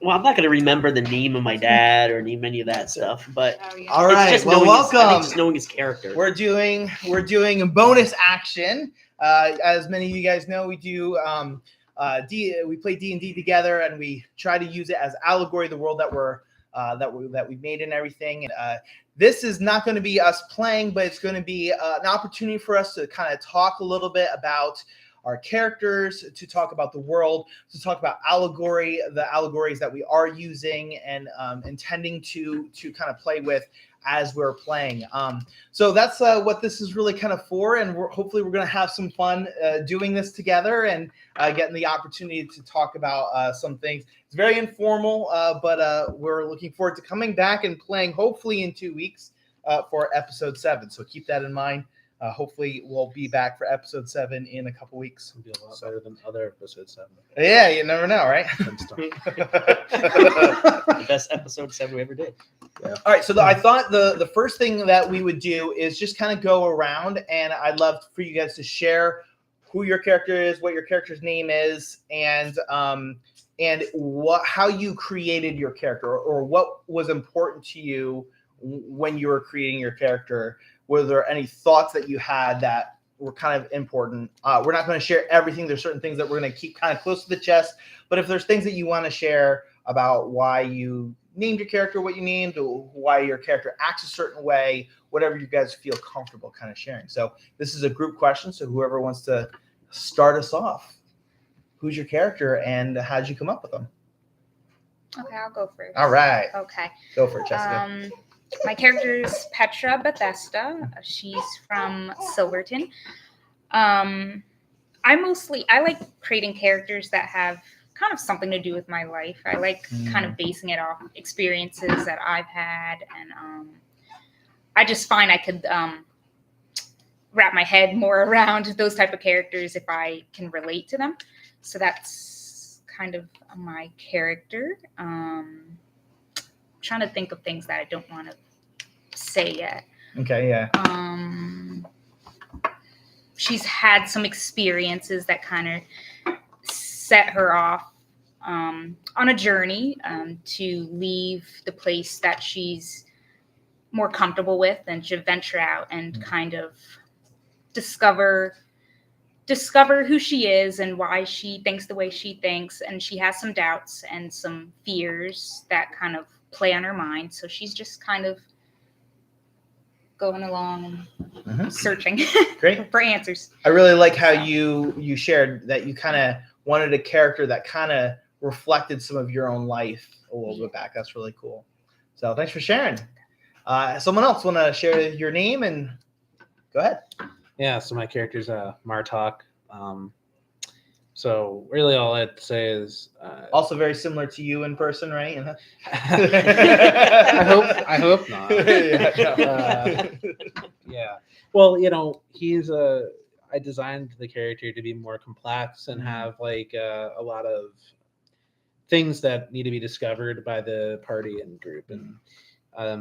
Well, I'm not going to remember the name of my dad or name any of that stuff, but All right. it's just Well, welcome. I think just knowing his character. We're doing a bonus action. As many of you guys know, we do we play D&D together, and we try to use it as allegory, the world that we've made and everything. And this is not going to be us playing, but it's going to be an opportunity for us to kind of talk a little bit about our characters, to talk about the world, to talk about allegory, the allegories that we are using and intending to kind of play with as we're playing. So that's what this is really kind of for, and hopefully we're going to have some fun doing this together and getting the opportunity to talk about some things. It's very informal, but we're looking forward to coming back and playing hopefully in 2 weeks for episode 7. So keep that in mind. Hopefully we'll be back for episode 7 in a couple weeks. It'll be a lot better than other episode 7. Yeah, you never know, right? The best episode 7 we ever did. Yeah. All right, so I thought the first thing that we would do is just kind of go around, and I'd love for you guys to share who your character is, what your character's name is, and how you created your character, or what was important to you when you were creating your character. Were there any thoughts that you had that were kind of important? We're not going to share everything. There's certain things that we're going to keep kind of close to the chest. But if there's things that you want to share about why you named your character what you named, or why your character acts a certain way, whatever you guys feel comfortable kind of sharing. So this is a group question. So whoever wants to start us off, who's your character and how did you come up with them? Okay, I'll go first. All right. Okay. Go for it, Jessica. My character is Petra Bethesda. She's from Silverton. I like creating characters that have kind of something to do with my life. I like kind of basing it off experiences that I've had, and I just find I could wrap my head more around those type of characters if I can relate to them. So that's kind of my character. Trying to think of things that I don't want to say yet. Okay, yeah. She's had some experiences that kind of set her off on a journey to leave the place that she's more comfortable with and to venture out and kind of discover who she is and why she thinks the way she thinks. And she has some doubts and some fears that kind of play on her mind. So she's just kind of going along and searching Great. for answers. I really like how you shared that you kind of wanted a character that kind of reflected some of your own life a little bit back. That's really cool. So thanks for sharing. Someone else want to share your name and go ahead. Yeah, so my character's Martok. So really all I have to say is also very similar to you in person, right? I hope not. Yeah. Well, I designed the character to be more complex and have like a lot of things that need to be discovered by the party and group. And I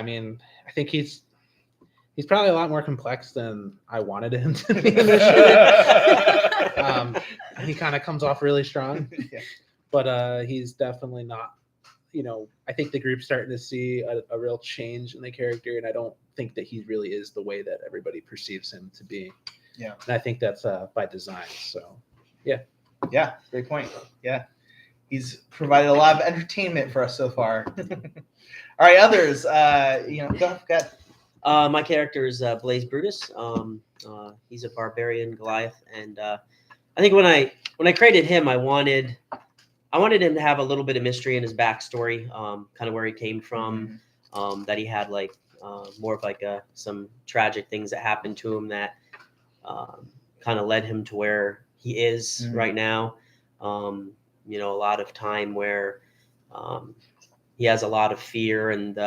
mean, I think he's probably a lot more complex than I wanted him to be initially. He kind of comes off really strong, but he's definitely not. I think the group's starting to see a real change in the character, and I don't think that he really is the way that everybody perceives him to be. Yeah, and I think that's by design. So, yeah, great point. Yeah, he's provided a lot of entertainment for us so far. All right, others, go ahead. My character is Blaze Brutus. He's a barbarian Goliath, and I think when I created him, I wanted him to have a little bit of mystery in his backstory, kind of where he came from, that he had like more of like some tragic things that happened to him that kind of led him to where he is right now. A lot of time where he has a lot of fear, and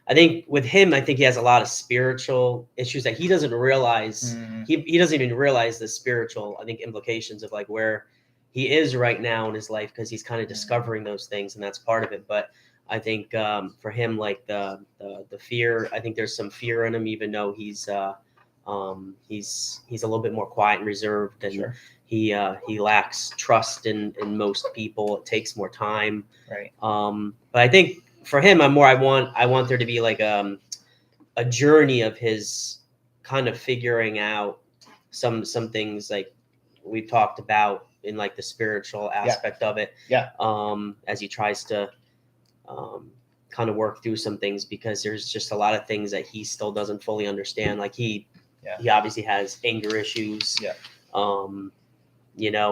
I think with him, he has a lot of spiritual issues that he doesn't realize. He doesn't even realize the spiritual, implications of like where he is right now in his life, because he's kind of discovering those things, and that's part of it. But I think for him, like the fear, I think there's some fear in him, even though he's a little bit more quiet and reserved, and he lacks trust in most people. It takes more time. Right. But I think for him, I want there to be like a journey of his kind of figuring out some things like we've talked about in like the spiritual aspect of it. Yeah. As he tries to kind of work through some things, because there's just a lot of things that he still doesn't fully understand. Like he obviously has anger issues. Yeah.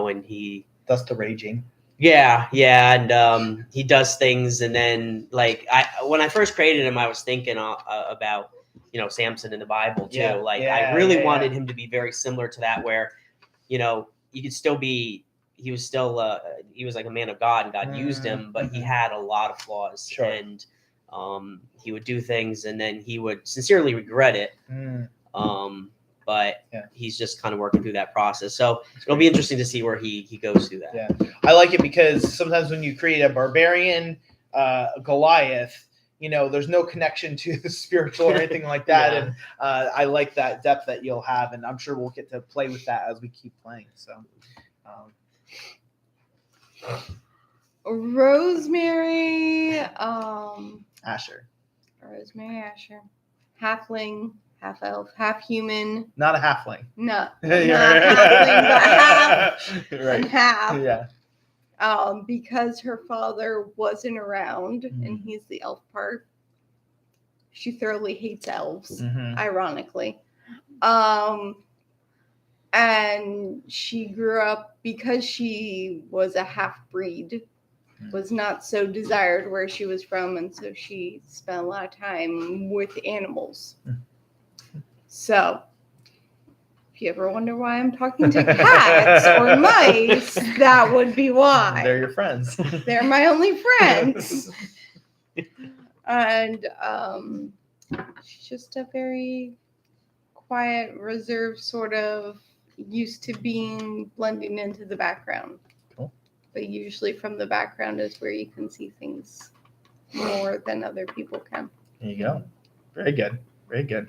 And he That's the raging. Yeah, and he does things, and then like when I first created him, I was thinking about Samson in the Bible too. I really wanted him to be very similar to that, where you could still be. He was still he was like a man of God, and God used him, but he had a lot of flaws, Sure. and he would do things, and then he would sincerely regret it. But he's just kind of working through that process. So it'll be interesting to see where he goes through that. Yeah, I like it because sometimes when you create a barbarian Goliath, there's no connection to the spiritual or anything like that. And I like that depth that you'll have, and I'm sure we'll get to play with that as we keep playing. So, Rosemary Asher, halfling, half elf, half human. not a halfling. No, Yeah. not halfling, but half Right. and half. Yeah. Because her father wasn't around, and he's the elf part. She thoroughly hates elves, ironically. And she grew up, because she was a half-breed, was not so desired where she was from, and so she spent a lot of time with animals. So, if you ever wonder why I'm talking to cats or mice, that would be why. They're your friends. They're my only friends. And she's just a very quiet, reserved sort of, used to blending into the background. Cool. But usually from the background is where you can see things more than other people can. There you go. Very good. Very good.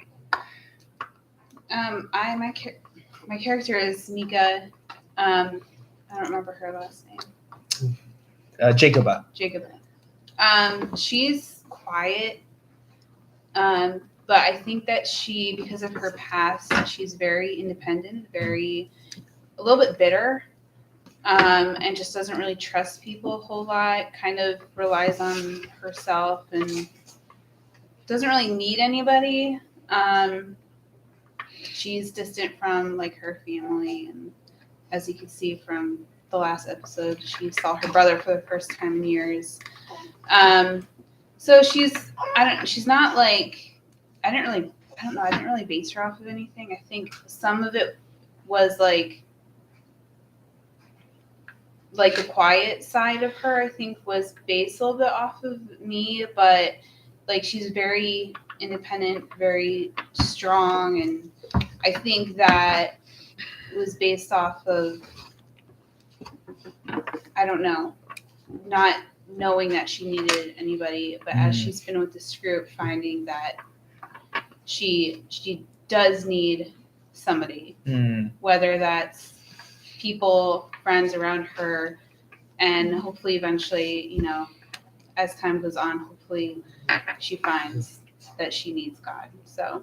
My character is Mika. I don't remember her last name. Jacoba. She's quiet. But I think that because of her past, she's very independent, a little bit bitter, and just doesn't really trust people a whole lot, kind of relies on herself and doesn't really need anybody. She's distant from like her family, and as you can see from the last episode, she saw her brother for the first time in years. So she's not like, I didn't really base her off of anything. I think some of it was like the quiet side of her, I think, was based a little bit off of me, but like she's very independent, very strong, and I think that was based off of, I don't know, not knowing that she needed anybody, but as she's been with this group, finding that she does need somebody, whether that's people, friends around her, and hopefully eventually, as time goes on, hopefully she finds that she needs God. So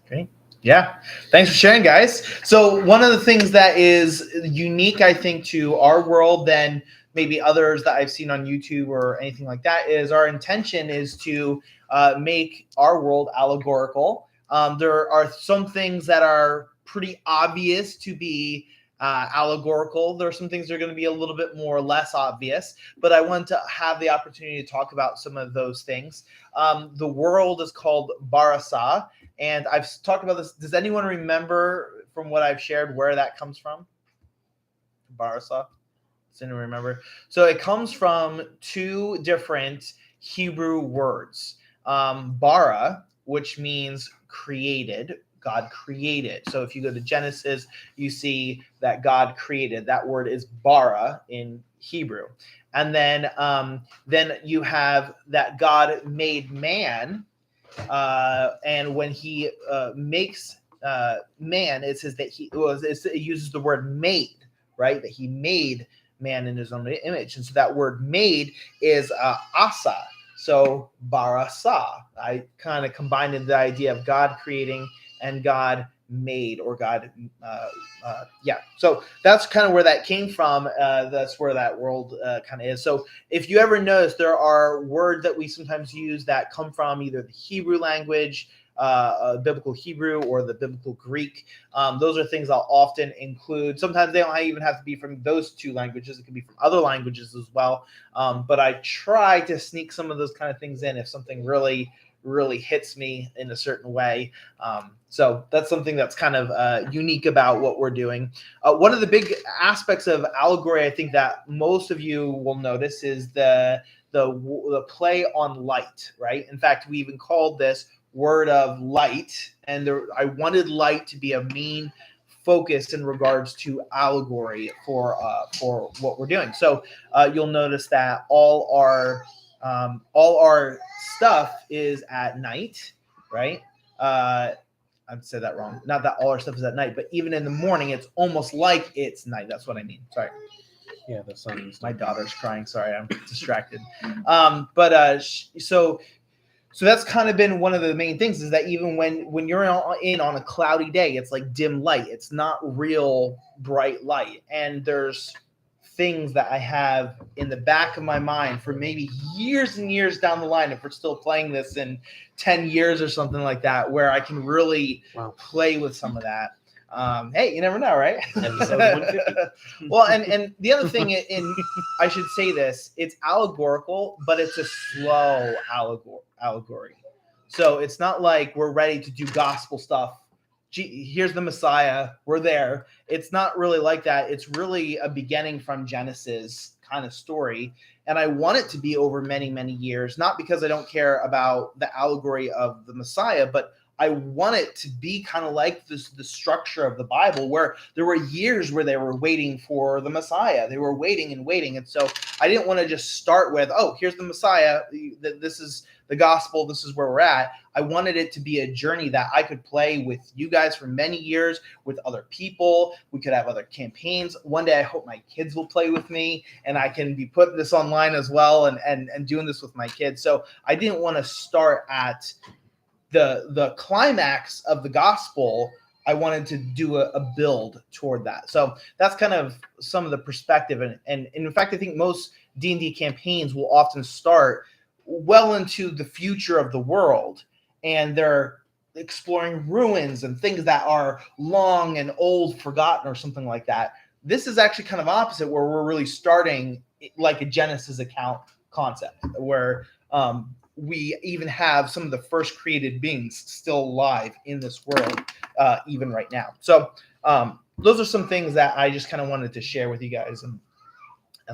Great. Yeah. Thanks for sharing, guys. So one of the things that is unique, I think, to our world than maybe others that I've seen on YouTube or anything like that is our intention is to make our world allegorical. There are some things that are pretty obvious to be allegorical. There are some things that are going to be a little bit more or less obvious, but I want to have the opportunity to talk about some of those things. The world is called Barasa, and I've talked about this. Does anyone remember from what I've shared where that comes from? Barasa? Does anyone remember? So it comes from two different Hebrew words. Bara, which means created. God created. So if you go to Genesis, you see that God created. That word is bara in Hebrew. And then you have that God made man. And when he makes man, it says that it uses the word made, right? That he made man in his own image. And so that word made is asa. So barasa. I kind of combined in the idea of God creating and God made, or God, So that's kind of where that came from. That's where that world kind of is. So if you ever notice, there are words that we sometimes use that come from either the Hebrew language, biblical Hebrew, or the biblical Greek. Those are things I'll often include. Sometimes they don't even have to be from those two languages. It can be from other languages as well. But I try to sneak some of those kind of things in if something really hits me in a certain way. So that's something that's kind of unique about what we're doing. One of the big aspects of Allegory, I think that most of you will notice, is the play on light, right? In fact, we even called this Word of Light, and I wanted light to be a main focus in regards to Allegory for what we're doing. So you'll notice that all our stuff is at night, right? I've said that wrong. Not that all our stuff is at night, but even in the morning, it's almost like it's night. That's what I mean. Sorry. Yeah, the sun's. My daughter's crying. Sorry, I'm distracted. So that's kind of been one of the main things, is that even when you're in on a cloudy day, it's like dim light. It's not real bright light. And there's things that I have in the back of my mind for maybe years and years down the line, if we're still playing this in 10 years or something like that, where I can really play with some of that. Hey, you never know, right? Episode 150. Well, and the other thing, I should say this, it's allegorical, but it's a slow allegory. So it's not like we're ready to do gospel stuff. Here's the Messiah, we're there. It's not really like that. It's really a beginning from Genesis kind of story. And I want it to be over many, many years, not because I don't care about the allegory of the Messiah, but I want it to be kind of like the structure of the Bible, where there were years where they were waiting for the Messiah. They were waiting and waiting. And so I didn't want to just start with, oh, here's the Messiah. This is the gospel. This is where we're at. I wanted it to be a journey that I could play with you guys for many years, with other people. We could have other campaigns. One day I hope my kids will play with me, and I can be putting this online as well and doing this with my kids. So I didn't want to start at the climax of the gospel. I wanted to do a build toward that. So that's kind of some of the perspective. And in fact, I think most D&D campaigns will often start well into the future of the world, and they're exploring ruins and things that are long and old, forgotten, or something like that. This is actually kind of opposite, where we're really starting like a Genesis account concept, where we even have some of the first created beings still alive in this world, even right now. So those are some things that I just kind of wanted to share with you guys and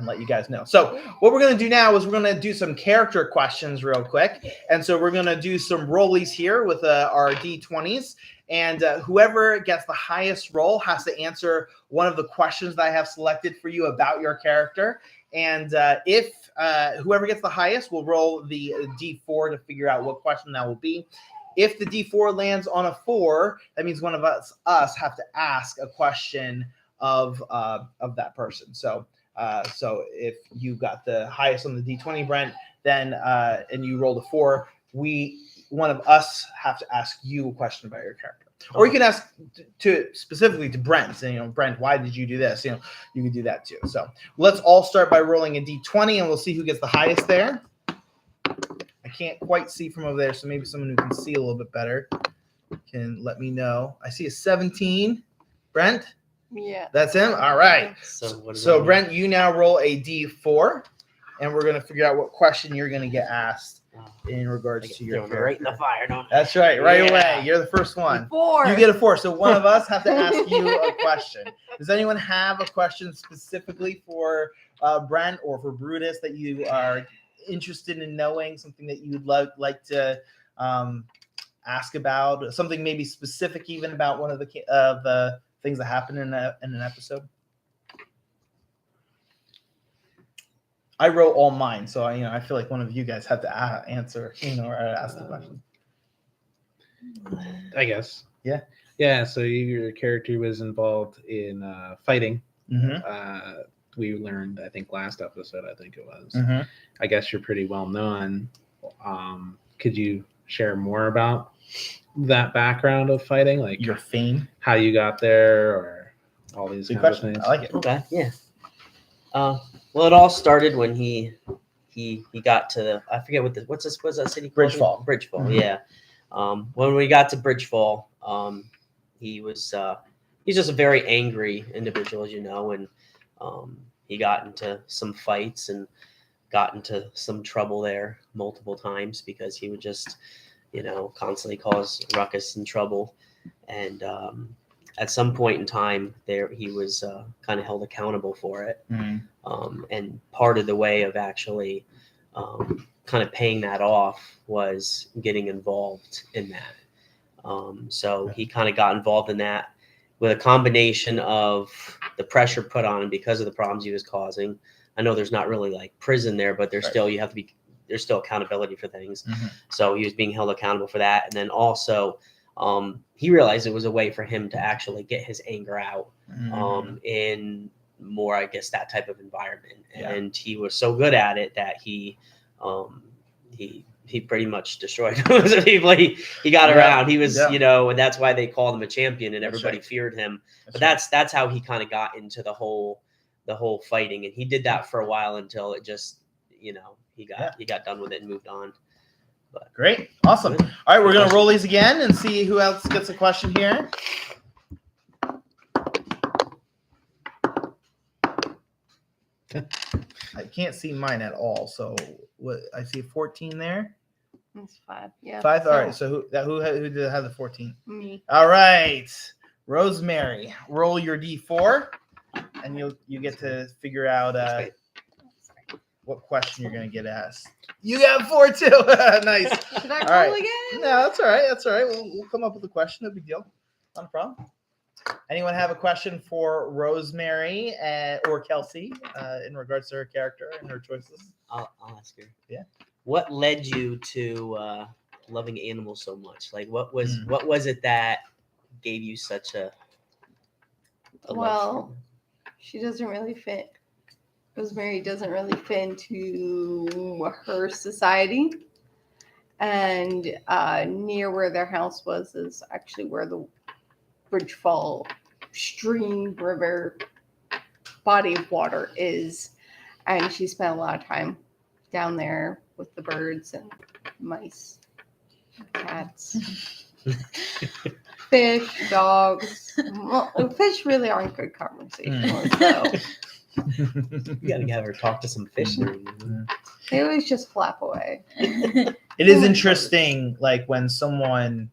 let you guys know. So what we're going to do now is we're going to do some character questions real quick. And so we're going to do some rollies here with our D20s. And whoever gets the highest roll has to answer one of the questions that I have selected for you about your character. And if whoever gets the highest will roll the D4 to figure out what question that will be. If the D4 lands on a 4, that means one of us have to ask a question of that person. So if you got the highest on the D20, Brent, then and you rolled a 4, one of us have to ask you a question about your character. Or you can ask specifically to Brent, saying, Brent, why did you do this? You can do that too. So let's all start by rolling a D20, and we'll see who gets the highest there. I can't quite see from over there, so maybe someone who can see a little bit better can let me know. I see a 17. Brent? Yeah. That's him? All right. So Brent, you now roll a D4, and we're going to figure out what question you're going to get asked in regards to your character. Right in the fire, don't I? That's right. Right away. You're the first one. 4. You get a 4. So one of us have to ask you a question. Does anyone have a question specifically for Brent or for Brutus that you are interested in knowing, something that you'd like to ask about, something maybe specific even about one of the things that happen in an episode? I wrote all mine, so I feel like one of you guys have to answer, or ask the question. I guess. Yeah. Yeah. So your character was involved in fighting We learned, I think last episode, I think it was. Mm-hmm. I guess you're pretty well known. Could you share more about that background of fighting, like Your fame. how you got there, or all these Good kinds question. of things? I like it. Okay, yeah. Well, it all started when he got to I forget what's that city called? Bridgefall. Bridgefall, Mhm. yeah. When we got to Bridgefall, he's just a very angry individual, as you know, and he got into some fights and got into some trouble there multiple times because he would just, constantly cause ruckus and trouble. And at some point in time, there he was kind of held accountable for it. And part of the way of actually kind of paying that off was getting involved in that. So he kind of got involved in that with a combination of the pressure put on him because of the problems he was causing. I know there's not really like prison there, but there's still there's still accountability for things. So he was being held accountable for that. And then also he realized it was a way for him to actually get his anger out in more, I guess, that type of environment. And he was so good at it that he pretty much destroyed most of the people he got around. He was, and that's why they called him a champion and everybody feared him. But that's how he kind of got into the whole fighting. And he did that for a while until it just, he got done with it and moved on. But great. Awesome. All right, we're going to roll these again and see who else gets a question here. I can't see mine at all. So what I see 14 there. That's 5. Yeah. 5. All right. So who did have the 14? Me. All right. Rosemary, roll your D4 and you get to figure out what question you're going to get asked. You got 4 too. Nice. Should I All roll right. again? No, that's all right. That's all right. We'll come up with a question. No big deal. Not a problem. Anyone have a question for Rosemary or Kelsey in regards to her character and her choices? I'll ask her. Yeah. What led you to loving animals so much? Like, what was it that gave you such a love for them? She doesn't really fit. Rosemary doesn't really fit into her society. And near where their house was is actually where the Bridgefall stream, river, body of water is. And she spent a lot of time down there with the birds and mice, cats, fish, dogs. Well, fish really aren't good conversationalists, though. You gotta have her talk to some fish. They always just flap away. It is interesting, like when someone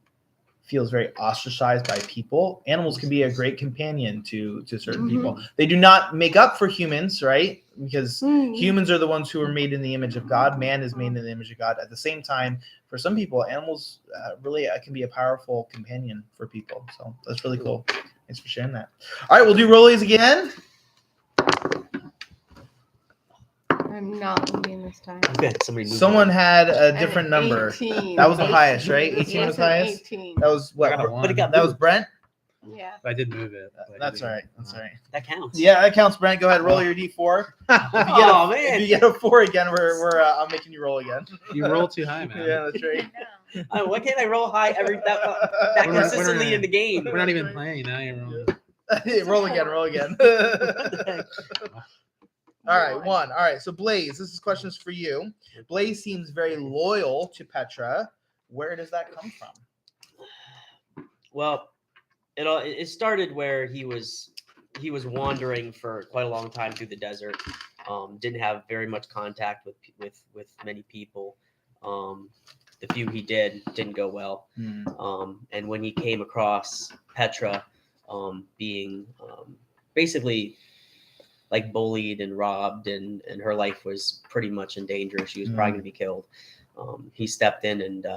feels very ostracized by people, animals can be a great companion to certain people. They do not make up for humans, right? Because humans are the ones who are made in the image of God. Man is made in the image of God. At the same time, for some people, animals really can be a powerful companion for people. So that's really cool. Thanks for sharing that. All right, we'll do rollies again. I'm not leaving this time. Okay, Someone had a different number. 18. That was the highest, right? 18 Yes, was highest? 18. That was what? I got a 1. But it got That was Brent? Yeah. I did move it. That's all right. That's all right. That counts. Yeah, that counts, Brent. Go ahead, roll your D4. Oh man! If you get a 4 again, I'm making you roll again. You roll too high, man. Yeah, that's right. Why can't I roll high that We're not- consistently in the game? We're not even playing now. You're rolling. Roll again. Roll again. All right, 1. All right, so Blaze, this question's for you. Blaze seems very loyal to Petra. Where does that come from? Well, it started where he was wandering for quite a long time through the desert. Didn't have very much contact with many people. The few he didn't go well. And when he came across Petra, being basically like bullied and robbed, and her life was pretty much in danger. She was probably going to be killed. He stepped in and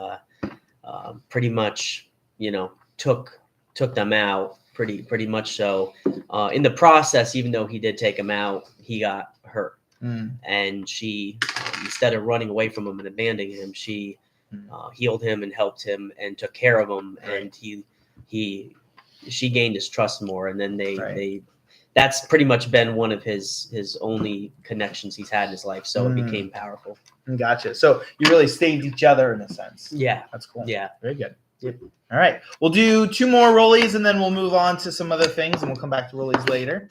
pretty much, took them out pretty much so. In the process, even though he did take him out, he got hurt. And she, instead of running away from him and abandoning him, she healed him and helped him and took care of him. And she gained his trust more. And then they that's pretty much been one of his only connections he's had in his life. So it became powerful. Gotcha. So you really saved each other in a sense. Yeah. That's cool. Yeah. Very good. Yep. All right. We'll do 2 more rollies and then we'll move on to some other things and we'll come back to rollies later.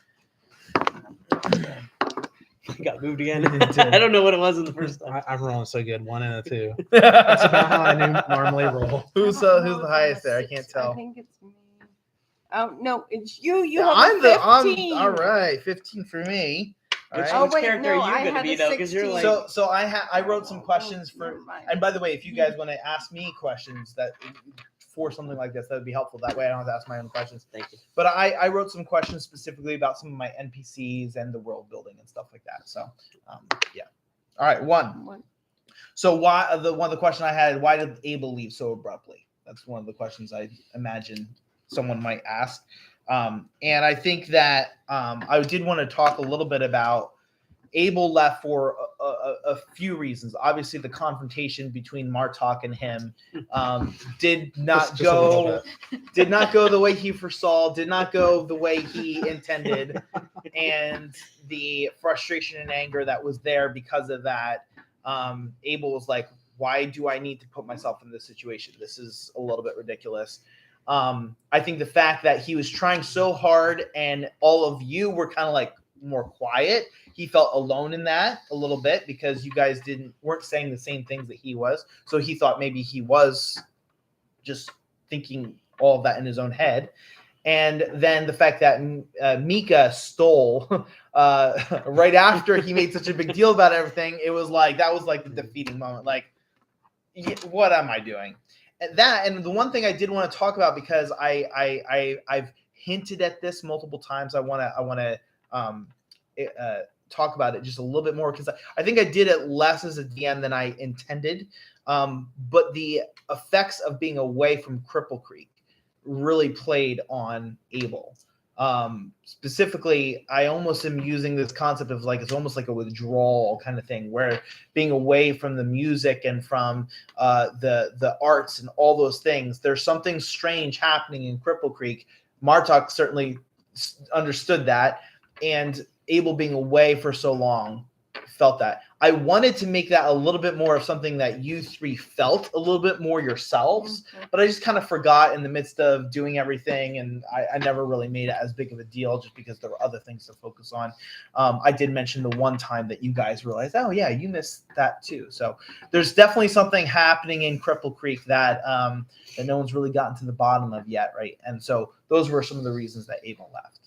Got moved again. I don't know what it was in the first time. I'm rolling so good. 1 and a 2. That's about how I normally roll. Who's the highest there? I can't tell. I think it's me. Oh no, it's you. You I'm have a 15. all right. 15 for me. All Which, right. Oh, which wait, character no, are you I going to had be a though? Because you're 16. like, So I wrote some questions for. Never mind. And by the way, if you guys want to ask me questions that for something like this, that would be helpful. That way I don't have to ask my own questions. thank you. But I wrote some questions specifically about some of my NPCs and the world building and stuff like that. So yeah. All right, 1. So why the question I had, why did Abel leave so abruptly? That's one of the questions I imagine someone might ask. And I think that I did want to talk a little bit about Abel left for a few reasons. Obviously, the confrontation between Martok and him did not go the way he foresaw, did not go the way he intended, and the frustration and anger that was there because of that. Abel was like, "Why do I need to put myself in this situation? This is a little bit ridiculous." I think the fact that he was trying so hard and all of you were kind of like more quiet, he felt alone in that a little bit because you guys weren't saying the same things that he was. So he thought maybe he was just thinking all of that in his own head. And then the fact that Mika stole right after he made such a big deal about everything, it was like that was like the defeating moment. Like, what am I doing? And the one thing I did want to talk about, because I've hinted at this multiple times, I want to talk about it just a little bit more, because I think I did it less as a DM than I intended. But the effects of being away from Cripple Creek really played on Abel. Specifically, I almost am using this concept of like, it's almost like a withdrawal kind of thing, where being away from the music and from the arts and all those things, there's something strange happening in Cripple Creek. Martok certainly understood that, and Abel being away for so long felt that. I wanted to make that a little bit more of something that you 3 felt a little bit more yourselves, but I just kind of forgot in the midst of doing everything, and I never really made it as big of a deal just because there were other things to focus on. I did mention the one time that you guys realized, oh yeah, you missed that too. So there's definitely something happening in Cripple Creek that that no one's really gotten to the bottom of yet, right? And so those were some of the reasons that Abel left.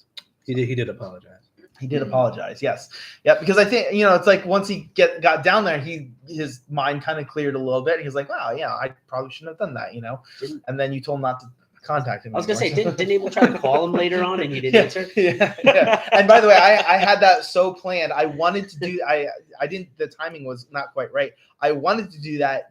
He did apologize. He did apologize, yes. Yeah, because I think, it's like once he got down there, his mind kind of cleared a little bit. He's like, wow, yeah, I probably shouldn't have done that, And then you told him not to contact him. I was going to say, didn't Abel try to call him later on and he didn't answer? Yeah. And by the way, I had that so planned. I wanted to do, I didn't, the timing was not quite right. I wanted to do that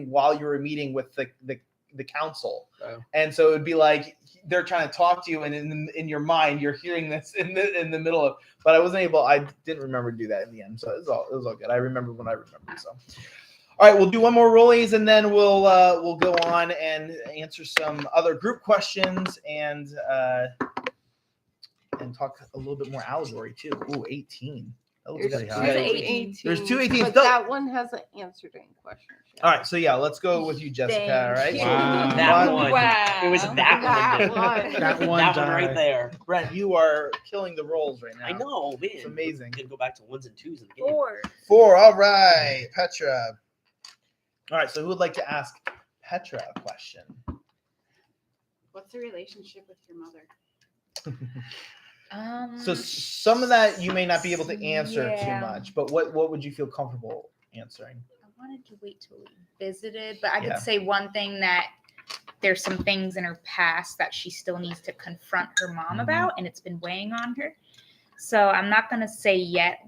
while you were meeting with the council. Oh. And so it would be like, they're trying to talk to you, and in your mind you're hearing this in the middle of. But I didn't remember to do that in the end, so it was all good. I remember when I remembered. So, all right, we'll do one more rollies, and then we'll go on and answer some other group questions and talk a little bit more allegory too. Ooh, 18. That looks pretty high. There's 18. There's 2 18s. But that one hasn't answered any questions yet. All right, so yeah, let's go with you, Jessica. All right. Thank you. Wow. That one. Wow. It was that one. That one That one died. right there. Brent, you are killing the rolls right now. I know, man. It's amazing. Gonna go back to 1s and 2s in the game. 4. 4. All right, Petra. All right, so who would like to ask Petra a question? What's the relationship with your mother? So some of that you may not be able to answer Yeah. too much, but what would you feel comfortable answering? I wanted to wait till we visited, but I Yeah. could say one thing, that there's some things in her past that she still needs to confront her mom about, and it's been weighing on her. So I'm not going to say yet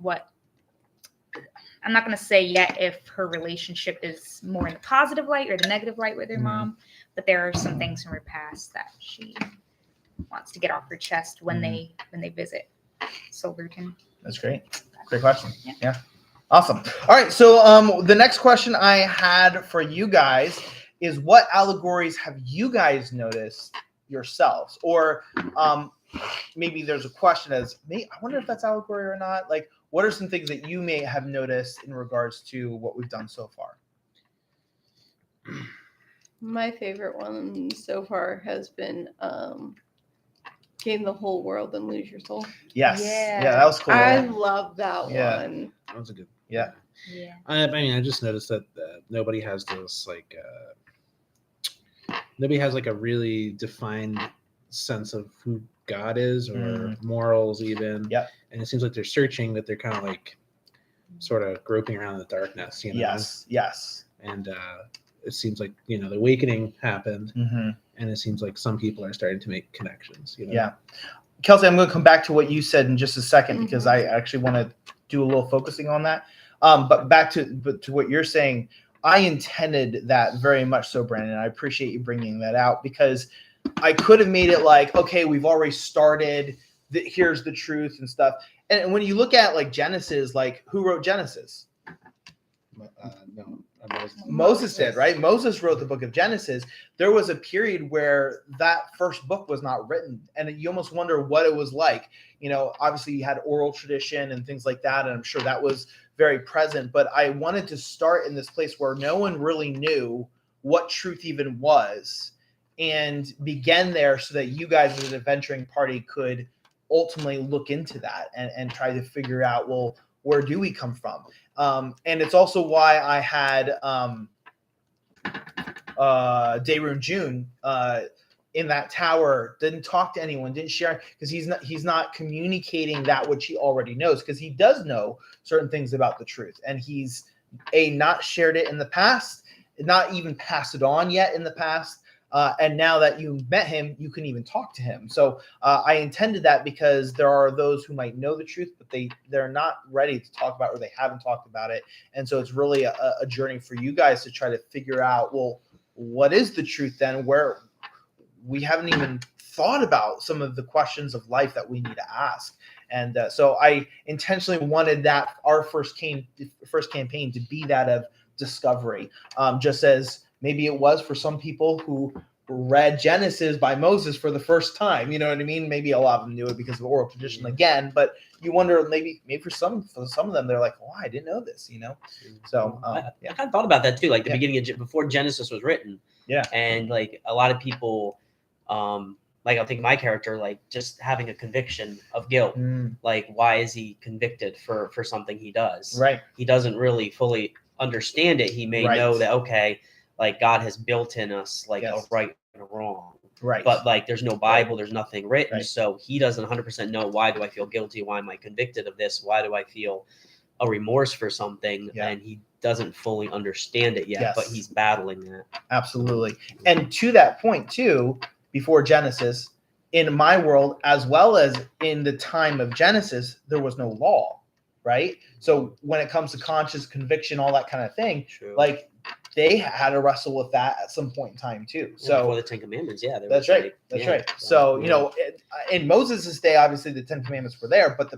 if her relationship is more in the positive light or the negative light with her mom, but there are some things from her past that she wants to get off her chest when they visit Silverton. That's great. Great question. Yeah. Yeah. Awesome. All right. So the next question I had for you guys is, what allegories have you guys noticed yourselves? Or maybe there's a question as, I wonder if that's allegory or not. Like, what are some things that you may have noticed in regards to what we've done so far? My favorite one so far has been gain the whole world and lose your soul. Yes. Yeah. Yeah, that was cool. I love that Yeah. one. That was a good. Yeah. Yeah. I mean, I just noticed that nobody has this like. Nobody has like a really defined sense of who God is or morals even. Yep. And it seems like they're searching, but they're kind of like sort of groping around in the darkness, you know? Yes. And it seems like, you know, the awakening happened, Mm-hmm. and it seems like some people are starting to make connections, you know? Yeah. Kelsey, I'm going to come back to what you said in just a second because I actually want to do a little focusing on that. But back to what you're saying, I intended that very much so, Brandon. I appreciate you bringing that out because I could have made it like, okay, we've already started. Here's the truth and stuff. And when you look at like Genesis, like who wrote Genesis? No, Moses did, right? Moses wrote the book of Genesis. There was a period where that first book was not written, and you almost wonder what it was like. You know, obviously you had oral tradition and things like that, and I'm sure that was very present. But I wanted to start in this place where no one really knew what truth even was, and begin there so that you guys as an adventuring party could ultimately look into that and try to figure out, well, where do we come from? And it's also why I had Dayrune June in that tower, didn't talk to anyone, didn't share, because he's not communicating that which he already knows, because he does know certain things about the truth, and he's not shared it in the past, not even passed it on yet in the past. And now that you met him, you can even talk to him. So I intended that because there are those who might know the truth, but they're not ready to talk about it, or they haven't talked about it. And so it's really a journey for you guys to try to figure out, well, what is the truth then? Where we haven't even thought about some of the questions of life that we need to ask. And so I intentionally wanted that our first campaign to be that of discovery, just as maybe it was for some people who read Genesis by Moses for the first time. You know what I mean? Maybe a lot of them knew it because of oral tradition again, but you wonder maybe for some of them, they're like, oh, I didn't know this, you know? So I kind of thought about that too, like the beginning of before Genesis was written. Yeah. And like a lot of people, like I think my character, like just having a conviction of guilt. Like, why is he convicted for something he does? Right. He doesn't really fully understand it. He may know that, okay, like God has built in us like a right and a wrong. Right. But like there's no Bible, there's nothing written. Right. So he doesn't 100% know, why do I feel guilty? Why am I convicted of this? Why do I feel a remorse for something? Yeah. And he doesn't fully understand it yet, but he's battling that. Absolutely. And to that point too, before Genesis, in my world, as well as in the time of Genesis, there was no law, right? So when it comes to conscious conviction, all that kind of thing, like they had to wrestle with that at some point in time too. So before the Ten Commandments, that's right. That's right. So you know, in Moses' day, obviously the Ten Commandments were there, but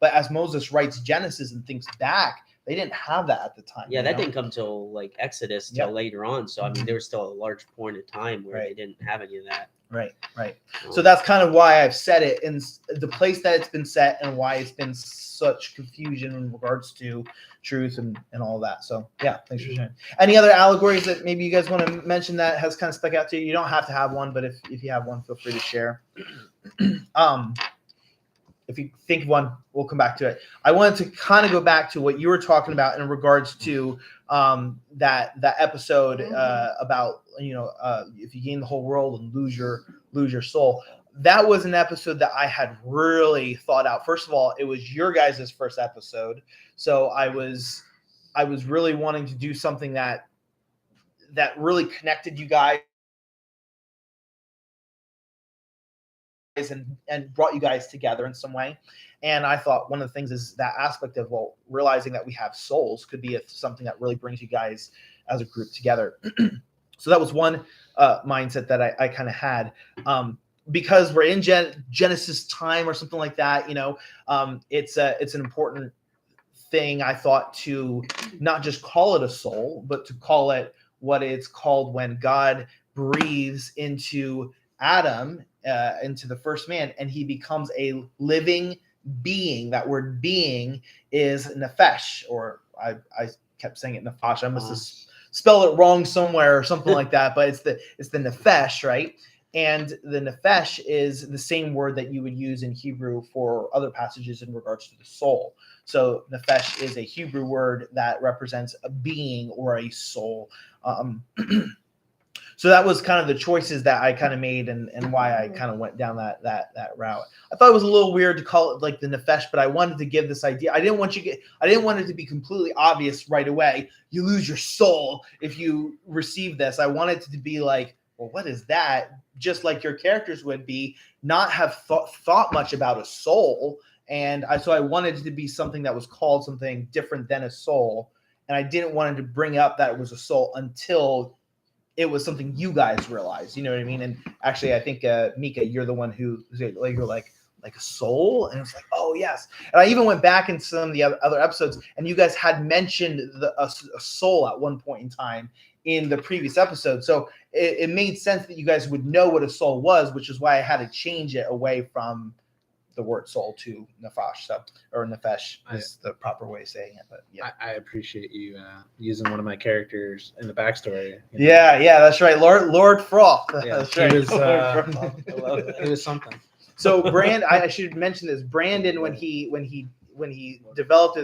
as Moses writes Genesis and thinks back, they didn't have that at the time. Yeah, that didn't come till like Exodus till later on. So I mean, there was still a large point of time where they didn't have any of that. Right. So that's kind of why I've set it in the place that it's been set, and why it's been such confusion in regards to truth and all that. So yeah, thanks for sharing. Any other allegories that maybe you guys want to mention that has kind of stuck out to you? You don't have to have one, but if you have one, feel free to share. If you think of one, we'll come back to it. I wanted to kind of go back to what you were talking about in regards to that episode about, if you gain the whole world and lose your soul. That was an episode that I had really thought out. First of all, it was your guys' first episode, so I was really wanting to do something that really connected you guys and brought you guys together in some way. And I thought one of the things is that aspect of, well, realizing that we have souls could be something that really brings you guys as a group together. So that was one mindset that I kind of had. Because we're in Genesis time or something like that, it's an important thing, I thought, to not just call it a soul, but to call it what it's called when God breathes into Adam into the first man, and he becomes a living being. That word being is nefesh, or I kept saying it nefesh. I must have spelled it wrong somewhere or something like that, but it's the nefesh, right? And the nefesh is the same word that you would use in Hebrew for other passages in regards to the soul. So nefesh is a Hebrew word that represents a being or a soul. So that was kind of the choices that I kind of made and why I kind of went down that route. I thought it was a little weird to call it like the nefesh, but I wanted to give this idea. I didn't want it to be completely obvious right away. You lose your soul if you receive this. I wanted it to be like, well, what is that? Just like your characters would be, not have thought much about a soul. And so I wanted it to be something that was called something different than a soul. And I didn't want it to bring up that it was a soul until it was something you guys realized, you know what I mean? And actually, I think Mika, you're the one who you're like a soul, and it's like, oh yes. And I even went back in some of the other episodes, and you guys had mentioned a soul at one point in time in the previous episode, so it made sense that you guys would know what a soul was, which is why I had to change it away from the word soul to nefesh, or nefesh is the proper way of saying it. But yeah, I appreciate you using one of my characters in the backstory. Yeah, that's right, Lord Froth. Yeah, that's right. He was, he was something. So I should mention this. Brandon, when he developed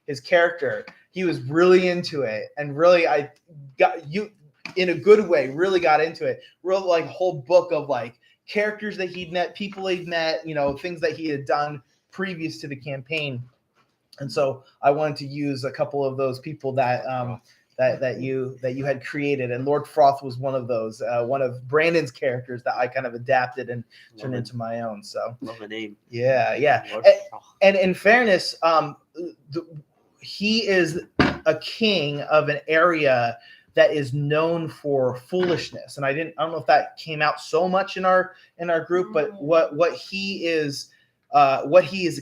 his character, he was really into it, and really I got you in a good way. Really got into it. Wrote like a whole book of like characters that he'd met, people he'd met, things that he had done previous to the campaign. And so I wanted to use a couple of those people that you had created, and Lord Froth was one of those, one of Brandon's characters that I kind of adapted and turned into my own. So love the name. Yeah. And in fairness, he is a king of an area that is known for foolishness. And I don't know if that came out so much in our group, but what he is a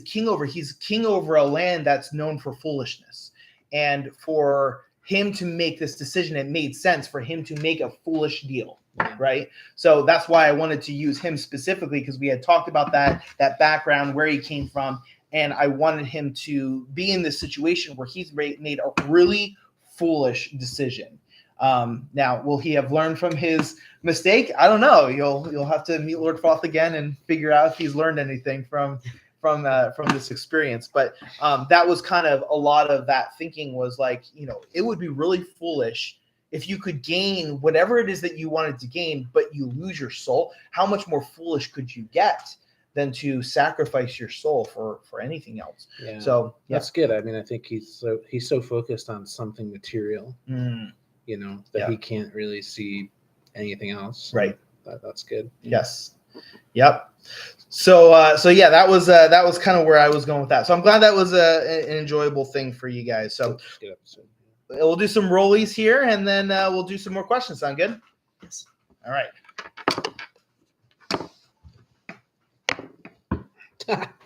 king over, he's king over a land that's known for foolishness. And for him to make this decision, it made sense for him to make a foolish deal, right? So that's why I wanted to use him specifically, because we had talked about that background, where he came from, and I wanted him to be in this situation where he's made a really foolish decision. Now, will he have learned from his mistake? I don't know. You'll have to meet Lord Froth again and figure out if he's learned anything from this experience. But that was kind of a lot of that thinking, was like, it would be really foolish if you could gain whatever it is that you wanted to gain, but you lose your soul. How much more foolish could you get than to sacrifice your soul for anything else? Yeah. So that's good. I mean, I think he's so focused on something material. That he can't really see anything else. Right. That's good. Yes. Yep. So yeah, that was kind of where I was going with that. So I'm glad that was an enjoyable thing for you guys. So good episode. We'll do some rollies here, and then we'll do some more questions. Sound good? Yes. All right.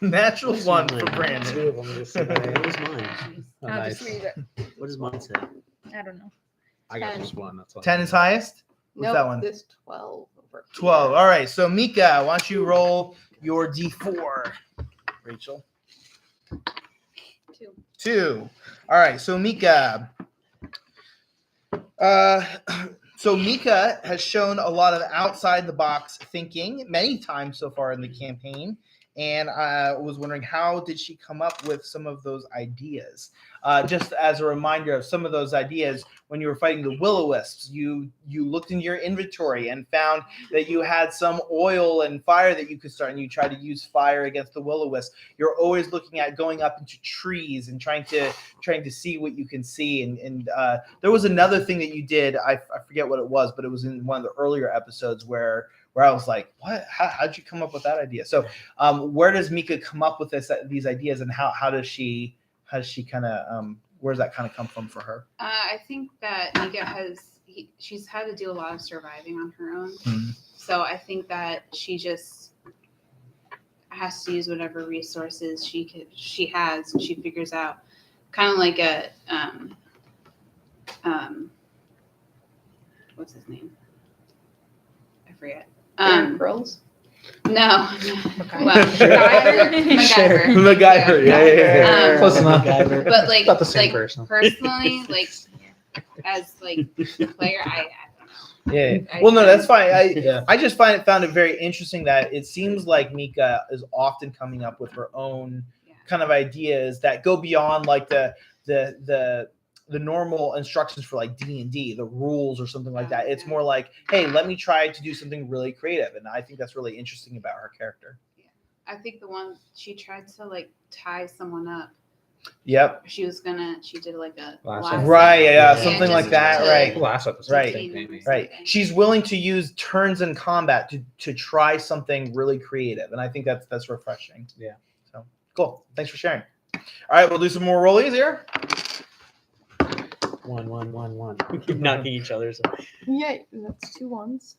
Natural one for Brandon. Two of them just say, What was mine? oh, I'll nice. just read it. What does mine say? I don't know. I got 10. just one. That's all. 10 is highest? What's Nope, that one? this 12 over 12. here. All right. So Mika, why don't you roll your D4? Rachel. 2. All right. So Mika. Mika has shown a lot of outside the box thinking many times so far in the campaign. And I was wondering, how did she come up with some of those ideas? Just as a reminder of some of those ideas, when you were fighting the will-o-wisps, you looked in your inventory and found that you had some oil and fire that you could start, and you tried to use fire against the will-o-wisp. You're always looking at going up into trees and trying to see what you can see. And there was another thing that you did. I forget what it was, but it was in one of the earlier episodes where I was like, what? How'd you come up with that idea? So where does Mika come up with these ideas, and how does she kind of, where does that kind of come from for her? I think that Mika she's had to do a lot of surviving on her own. Mm-hmm. So I think that she just has to use whatever resources she has, and she figures out, kind of like a, what's his name? I forget. Aaron Pearls? No. Okay. Well, MacGyver. MacGyver. Yeah. Close enough. But like, About the same like person. personally, like as like the player, I don't know. Yeah. Well, no, that's fine. Yeah. I just found it very interesting that it seems like Mika is often coming up with her own Yeah. kind of ideas that go beyond like the normal instructions for like D&D, the rules or something like that. It's more like, hey, let me try to do something really creative, and I think that's really interesting about her character. I think the one she tried to like tie someone up. Yep. She did like a Last lasso. episode. Right. Yeah. Yeah, Something just like that. to- Right. Last episode. Right. I think, maybe. Right. She's willing to use turns in combat to try something really creative, and I think that's refreshing. Yeah. So cool. Thanks for sharing. All right, we'll do some more rollies here. 1. We keep knocking each other's. Yeah, that's 2 1s.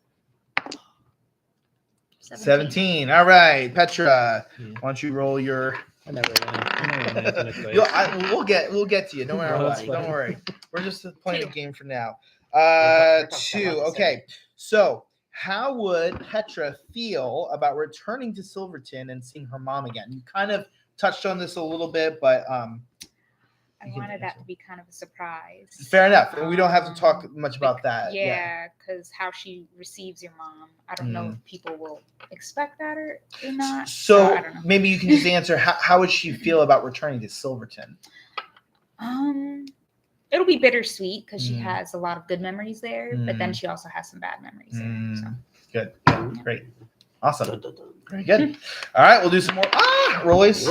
17. All right, Petra. Yeah. Why don't you roll your? I never win it. We'll get to you. No matter No, what. that's Don't fine. worry. We're just playing a 2. game for now. We're talking 2. about the Okay. So, how would Petra feel about returning to Silverton and seeing her mom again? You kind of touched on this a little bit, but I wanted that to be kind of a surprise. fair enough. And we don't have to talk much about that. Yeah, because how she receives your mom, I don't know if people will expect that or not. So I don't know. maybe you can just answer how would she feel about returning to Silverton? It'll be bittersweet because she Mm. has a lot of good memories there, but then Mm. she also has some bad memories there. Mm. So. Good. Great. Awesome. Dun, dun, dun. Very good. All right, we'll do some more rollies.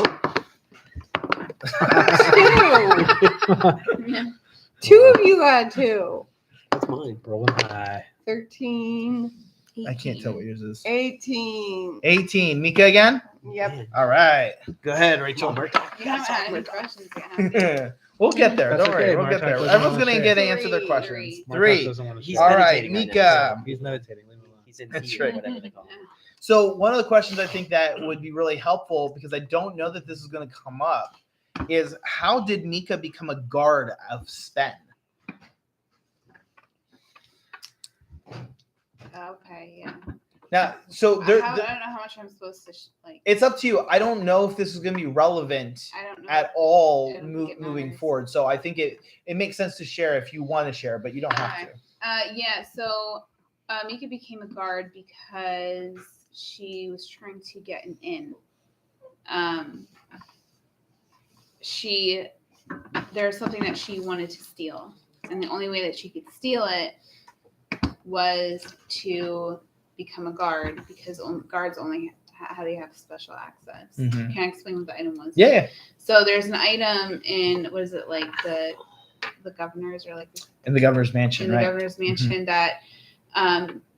Two of you got 2. That's mine. Rolling high. 13, I can't tell what yours is. 18. 18. Mika again? Yep. Man. All right. Go ahead, Rachel. Rachel. You haven't had any questions yet. We'll get there. That's Don't worry. okay, We'll get Mark there. doesn't Everyone's wanna going to share. get to answer their Three. questions. Mark 3. doesn't want to He's share. All right, meditating right Mika. now, He's meditating. Leave him alone. He's in That's tea or right. whatever they call it. So one of the questions I think that would be really helpful, because I don't know that this is going to come up, is how did Mika become a guard of Sven? Okay, yeah. Now, so I there, don't know how much I'm supposed to like. it's up to you. I don't know if this is going to be relevant I don't know. at all I don't think it moving matters. forward. So I think it makes sense to share if you want to share, but you don't have to. Yeah. So Mika became a guard because she was trying to get an in. There's something that she wanted to steal, and the only way that she could steal it was to become a guard, because guards only how they have special access. Mhm. Can I explain what the item was? Yeah, So there's an item in, what is it, like the governor's, or like in the governor's mansion, in the right? governor's mansion, that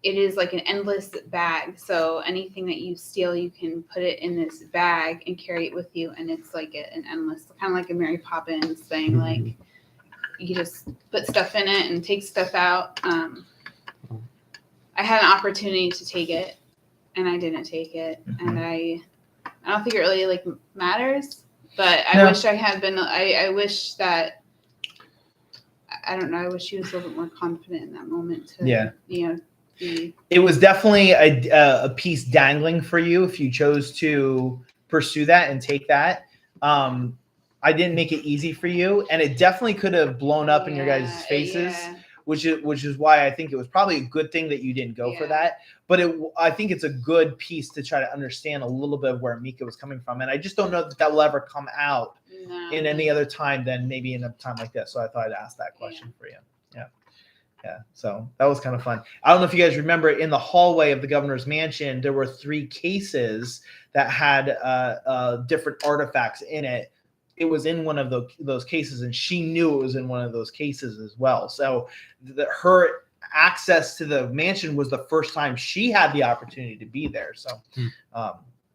it is like an endless bag. So anything that you steal, you can put it in this bag and carry it with you, and it's like an endless, kind of like a Mary Poppins thing. Mhm. Like you just put stuff in it and take stuff out. I had an opportunity to take it, and I didn't take it, and I don't think it really like matters. But I No. wish I had been. I wish that. I don't know. I wish she was a little bit more confident in that moment to, be. It was definitely a piece dangling for you if you chose to pursue that and take that. I didn't make it easy for you, and it definitely could have blown up in your guys' faces. Yeah. Which is why I think it was probably a good thing that you didn't go for Yeah. that. But I think it's a good piece to try to understand a little bit of where Mika was coming from. And I just don't know that will ever come out No. in any other time than maybe in a time like this. So I thought I'd ask that question for you. Yeah. So that was kind of fun. I don't know if you guys remember, in the hallway of the governor's mansion, there were 3 cases that had different artifacts in it. It was in one of those cases, and she knew it was in one of those cases as well. So her access to the mansion was the first time she had the opportunity to be there. So,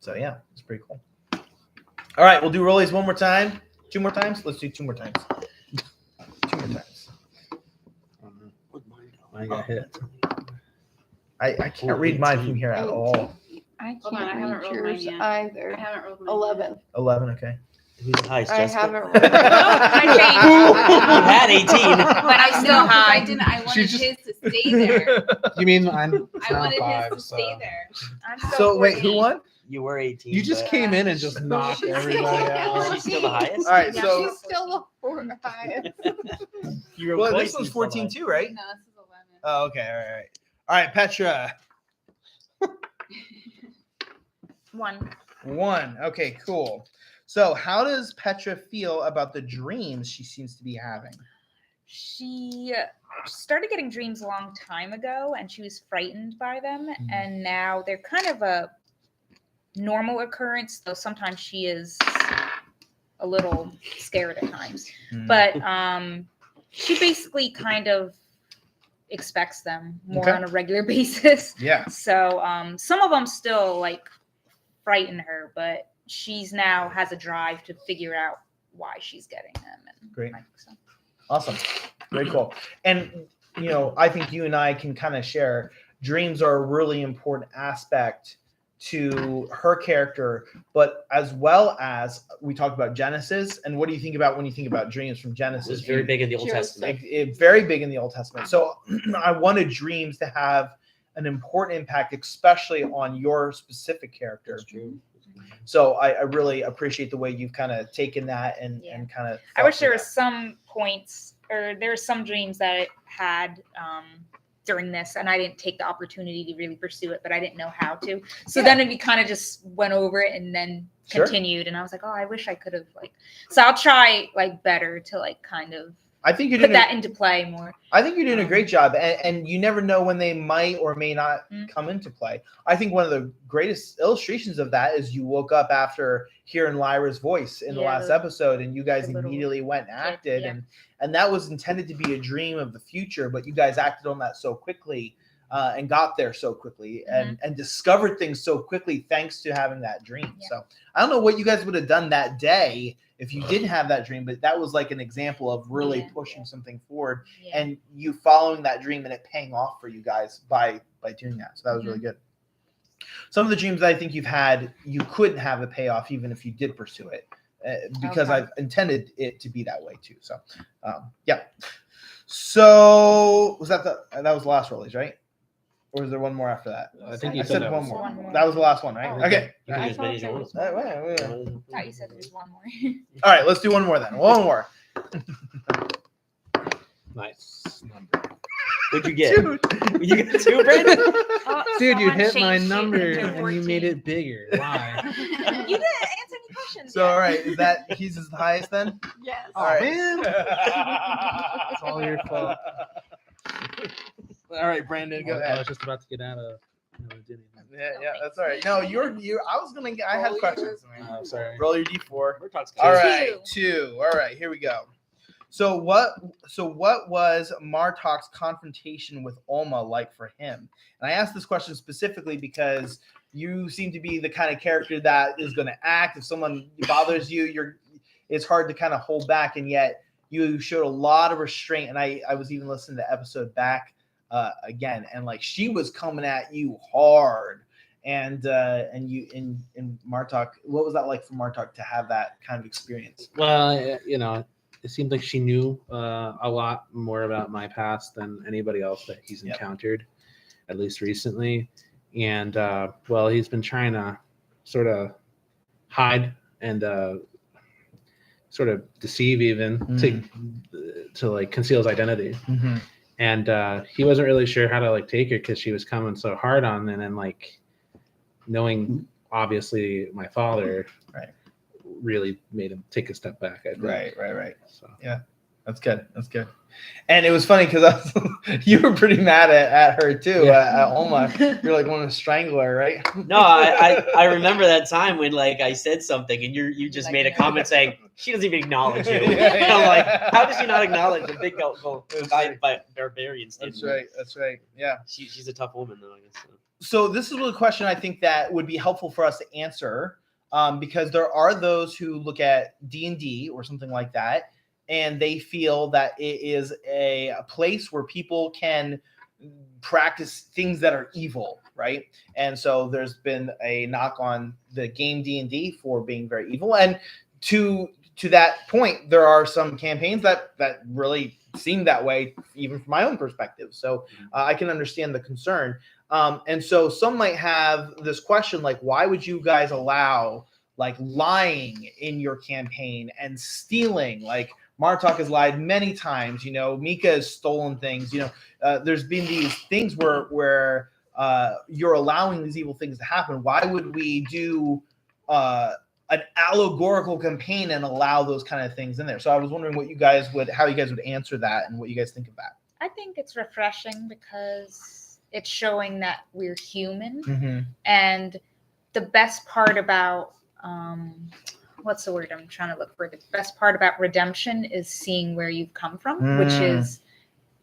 so yeah, it's pretty cool. All right, we'll do rollies one more time. 2 more times. Let's do 2 more times. 2 more times. I got hit. I can't read mine from here at all. I Hold on, I can't haven't read rolled mine yours yet. either. I haven't rolled mine 11. 11. Okay. Who's the highest? I Jessica? haven't. I You had 18. but I'm still No, 'cause high. I didn't. I wanted She's just- his to stay there. You mean I'm I now wanted 5, his to so. stay there. I'm still So wait, who 14. won? You were 18. You just but came in and just knocked She's everybody still- out. She's still the highest. All right, Yeah, so She's still the fourth highest. You were well, twice this one's as 14 too, right? No, this is 11. Oh, okay, all right. All right, Petra. 1. Okay, cool. So, how does Petra feel about the dreams she seems to be having? She started getting dreams a long time ago, and she was frightened by them. And now they're kind of a normal occurrence, though sometimes she is a little scared at times. Hmm. But she basically kind of expects them more Okay. on a regular basis. Yeah. So some of them still like frighten her, but she's now has a drive to figure out why she's getting them. And Great. so. Awesome. Very cool. And, you know, I think you and I can kind of share dreams are a really important aspect to her character, but as well as we talked about Genesis. And what do you think about when you think about dreams from It Genesis? was very big in the Old Joseph. Testament. Very big in the Old Testament. So I wanted dreams to have an important impact, especially on your specific character. That's true. So I really appreciate the way you've kind of taken that and kind of. I wish there were some points, or there were some dreams that I had during this, and I didn't take the opportunity to really pursue it, but I didn't know how to. So then we kind of just went over it and then Sure. continued, and I was like, oh, I wish I could have So I'll try better to kind of I think you're put doing. that into play more. I think you're doing a great job, and you never know when they might or may not come into play. I think one of the greatest illustrations of that is you woke up after hearing Lyra's voice in the Yeah, last the- episode, and you guys the little immediately went and acted, yeah. and that was intended to be a dream of the future, but you guys acted on that so quickly and got there so quickly and discovered things so quickly thanks to having that dream. Yeah. So I don't know what you guys would have done that day if you didn't have that dream, but that was like an example of really Yeah. pushing something forward Yeah. and you following that dream and it paying off for you guys by doing that. So that was really good. Some of the dreams I think you've had, you couldn't have a payoff even if you did pursue it because Okay. I've intended it to be that way too. So yeah. So was that was the last release, right? Or is there one more after that? I think you I said that one was- more. One more. That was the last one, right? Oh. Okay. You can do as many as you I want. thought All right, I thought you said there was one more. all right, let's do one more then. One more. Nice number. What'd you get? Dude. You got 2, Brandon? Dude, you Someone hit my changed it number to and you made 14. it bigger. Why? You didn't answer any questions. So yet. all right, is that he's the highest then? Yes. All right. man. It's all your fault. All right, Brandon, go I ahead. was just about to get out of. No, I didn't. Yeah, that's all right. No, I was gonna get. I had questions. Oh, sorry. Roll your d4. We're talking All about right, 2. All right, here we go. So what was Martok's confrontation with Alma like for him? And I asked this question specifically because you seem to be the kind of character that is going to act. If someone bothers you, it's hard to kind of hold back, and yet you showed a lot of restraint. And I was even listening to the episode back again, and like she was coming at you hard. And Martok, what was that like for Martok to have that kind of experience? Well, it seemed like she knew a lot more about my past than anybody else that he's Yep. encountered, at least recently. And well, he's been trying to sort of hide and sort of deceive even to like conceal his identity. Mm-hmm. And he wasn't really sure how to like take her because she was coming so hard on them, and like knowing obviously my father Right. really made him take a step back. I think. Right. So That's good. And it was funny because you were pretty mad at her too, at Alma. You're like wanting to strangle her, right? No, I remember that time when like I said something and you just made a comment saying she doesn't even acknowledge you. Yeah. And I'm like, how does she not acknowledge the big That's guy right. by barbarian That's standard? right. Yeah. She's a tough woman though, I guess. So this is a question I think that would be helpful for us to answer, because there are those who look at D&D or something like that, and they feel that it is a place where people can practice things that are evil, right? And so there's been a knock on the game D&D for being very evil. And to that point, there are some campaigns that really seem that way, even from my own perspective. So I can understand the concern. And so some might have this question, like, why would you guys allow like lying in your campaign and stealing? Like Martok has lied many times. Mika has stolen things. There's been these things where you're allowing these evil things to happen. Why would we do an allegorical campaign and allow those kind of things in there? So I was wondering how you guys would answer that and what you guys think of that. I think it's refreshing because it's showing that we're human. Mm-hmm. And the best part about what's the word I'm trying to look for? The best part about redemption is seeing where you've come from, which is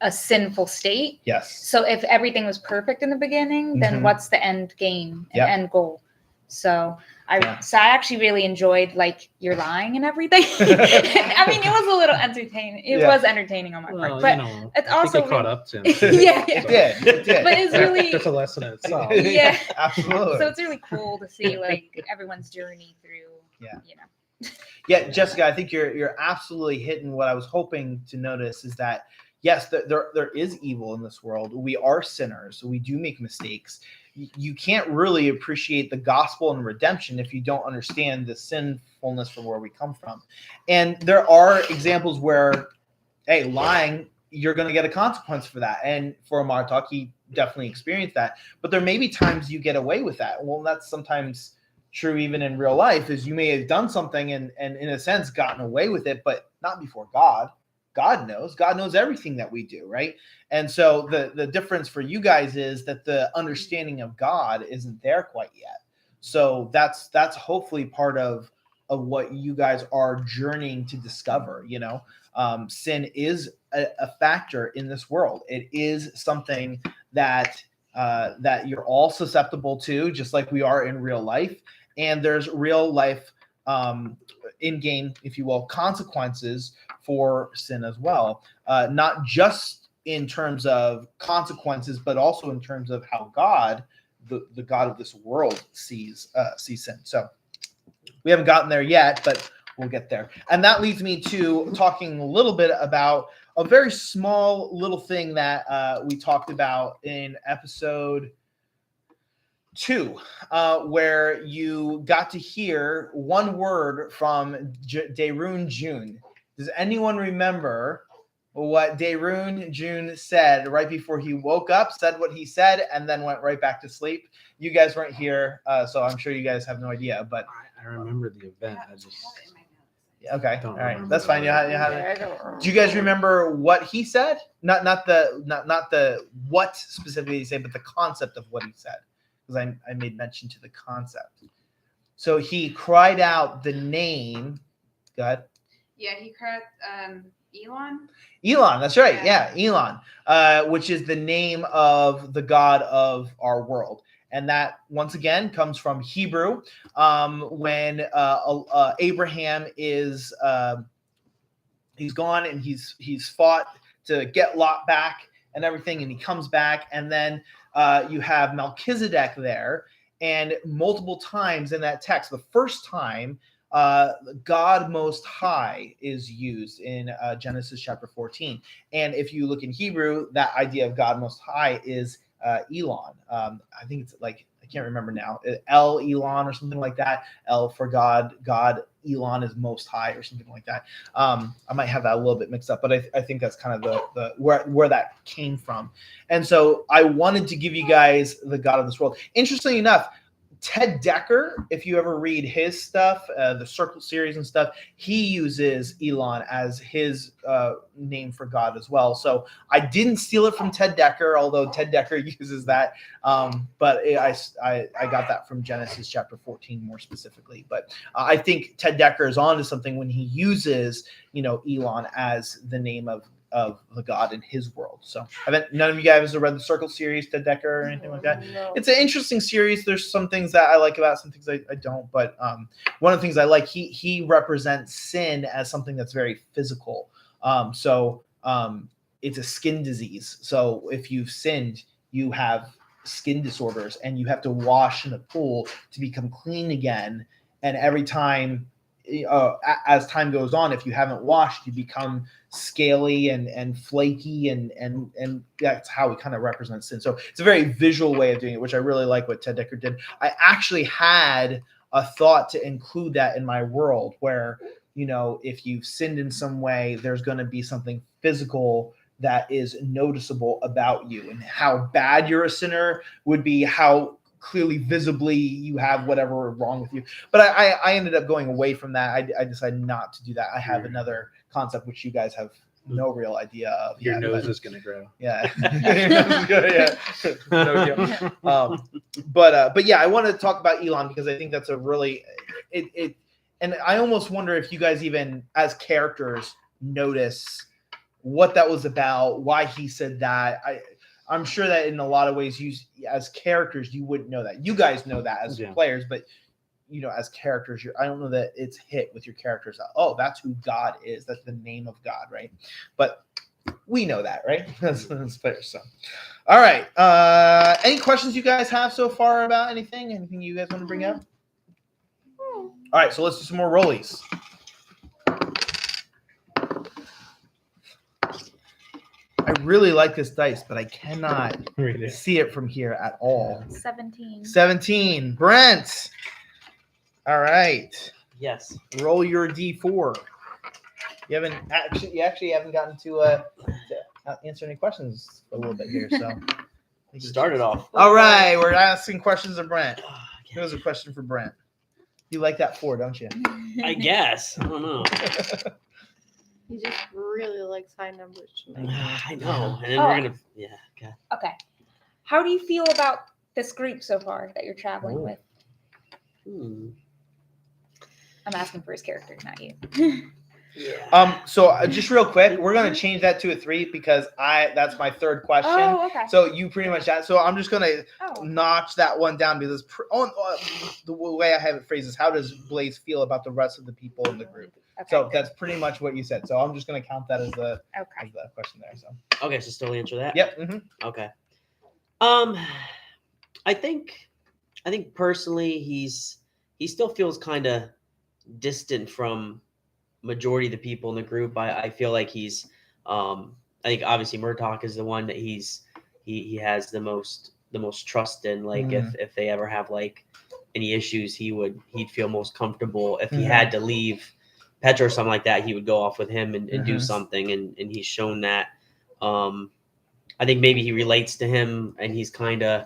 a sinful state. Yes. So if everything was perfect in the beginning, then what's the end game and end goal? So I actually really enjoyed like your lying and everything. I mean, it was a little entertaining. It was entertaining on my part, but it's also it caught up to him. It did. But it's really that's a lesson in itself. Yeah, absolutely. So it's really cool to see like everyone's journey through. Yeah, Jessica, I think you're absolutely hitting what I was hoping to notice is that yes, there is evil in this world. We are sinners, so we do make mistakes. You can't really appreciate the gospel and redemption if you don't understand the sinfulness from where we come from. And there are examples where, hey, lying, you're going to get a consequence for that. And for Martok, he definitely experienced that. But there may be times you get away with that. Well, that's sometimes true even in real life, is you may have done something and in a sense gotten away with it, but not before God. God knows everything that we do, right? And so the difference for you guys is that the understanding of God isn't there quite yet. So that's hopefully part of what you guys are journeying to discover. Sin is a factor in this world. It is something that you're all susceptible to, just like we are in real life. And there's real life in-game, if you will, consequences for sin as well. Not just in terms of consequences, but also in terms of how God, the God of this world, sees sin. So we haven't gotten there yet, but we'll get there. And that leads me to talking a little bit about a very small little thing that we talked about in episode 2, where you got to hear one word from Daerun June. Does anyone remember what Daerun June said right before he woke up, said what he said, and then went right back to sleep? You guys weren't here, so I'm sure you guys have no idea. But I remember the event. I just okay, all right, remember that's fine. You have it. Do you guys remember what he said? Not the what specifically he said, but the concept of what he said, because I made mention to the concept. So he cried out the name. Go ahead. Yeah, he cried Elon. Elon, that's right. Yeah, Elon, which is the name of the God of our world. And that, once again, comes from Hebrew. When Abraham is he's gone and he's fought to get Lot back and everything, and he comes back, and then you have Melchizedek there, and multiple times in that text, the first time God Most High is used in Genesis chapter 14. And if you look in Hebrew, that idea of God Most High is Elon. I think it's like, I can't remember now, El Elon or something like that. El for God, God Elon is Most High or something like that. I might have that a little bit mixed up, but I think that's kind of the where that came from. And so I wanted to give you guys the God of this world. Interestingly enough, Ted Decker, if you ever read his stuff, the Circle series and stuff, he uses Elon as his name for God as well. So I didn't steal it from Ted Decker, although Ted Decker uses that. But I got that from Genesis chapter 14 more specifically. But I think Ted Decker is onto something when he uses, Elon as the name of the God in his world. So none of you guys have read the Circle series, Ted Decker, or anything like that? No. It's an interesting series. There's some things that I like about it, some things I don't. But one of the things I like, he represents sin as something that's very physical. So it's a skin disease. So if you've sinned, you have skin disorders, and you have to wash in the pool to become clean again. And every time as time goes on, if you haven't washed, you become scaly and flaky, and that's how we kind of represent sin. So it's a very visual way of doing it, which I really like what Ted Decker did. I actually had a thought to include that in my world where, if you've sinned in some way, there's going to be something physical that is noticeable about you, and how bad you're a sinner would be how clearly visibly you have whatever wrong with you. But I ended up going away from that. I decided not to do that. I have another concept which you guys have no real idea of. Your nose is going to grow. Yeah. No deal. But yeah, I want to talk about Elon because I think that's a really and I almost wonder if you guys even as characters notice what that was about, why he said that. I'm sure that in a lot of ways, you as characters, you wouldn't know that. You guys know that as players, but as characters, I don't know that it's hit with your characters. Oh, that's who God is. That's the name of God, right? But we know that, right? As players. So, all right. Any questions you guys have so far about anything? Anything you guys want to bring up? All right, so let's do some more rollies. I really like this dice, but I cannot see it from here at all. 17. 17. Brent. All right. Yes. Roll your D4. You actually haven't gotten to answer any questions for a little bit here. So Start it off. All right, we're asking questions of Brent. Here's a question for Brent. You like that 4, don't you? I guess. I don't know. He just really likes high numbers tonight. I know. And then we're gonna okay. Okay. How do you feel about this group so far that you're traveling with? I'm asking for his character, not you. Yeah. So just real quick, we're gonna change that to a 3 because that's my third question. Oh, okay. So you pretty much so I'm just gonna notch that one down because the way I have it phrased is how does Blaze feel about the rest of the people in the group? Okay, So good. that's pretty much what you said. So I'm just gonna count that as the question there. So Okay, so still answer that? yep. Mm-hmm. Okay. I think personally he still feels kind of distant from majority of the people in the group. I feel like he's I think obviously Murtaugh is the one that he has the most trust in. Like if they ever have like any issues, he'd feel most comfortable if he had to leave Petra or something like that. He would go off with him and do something, and he's shown that. I think maybe he relates to him, and he's kind of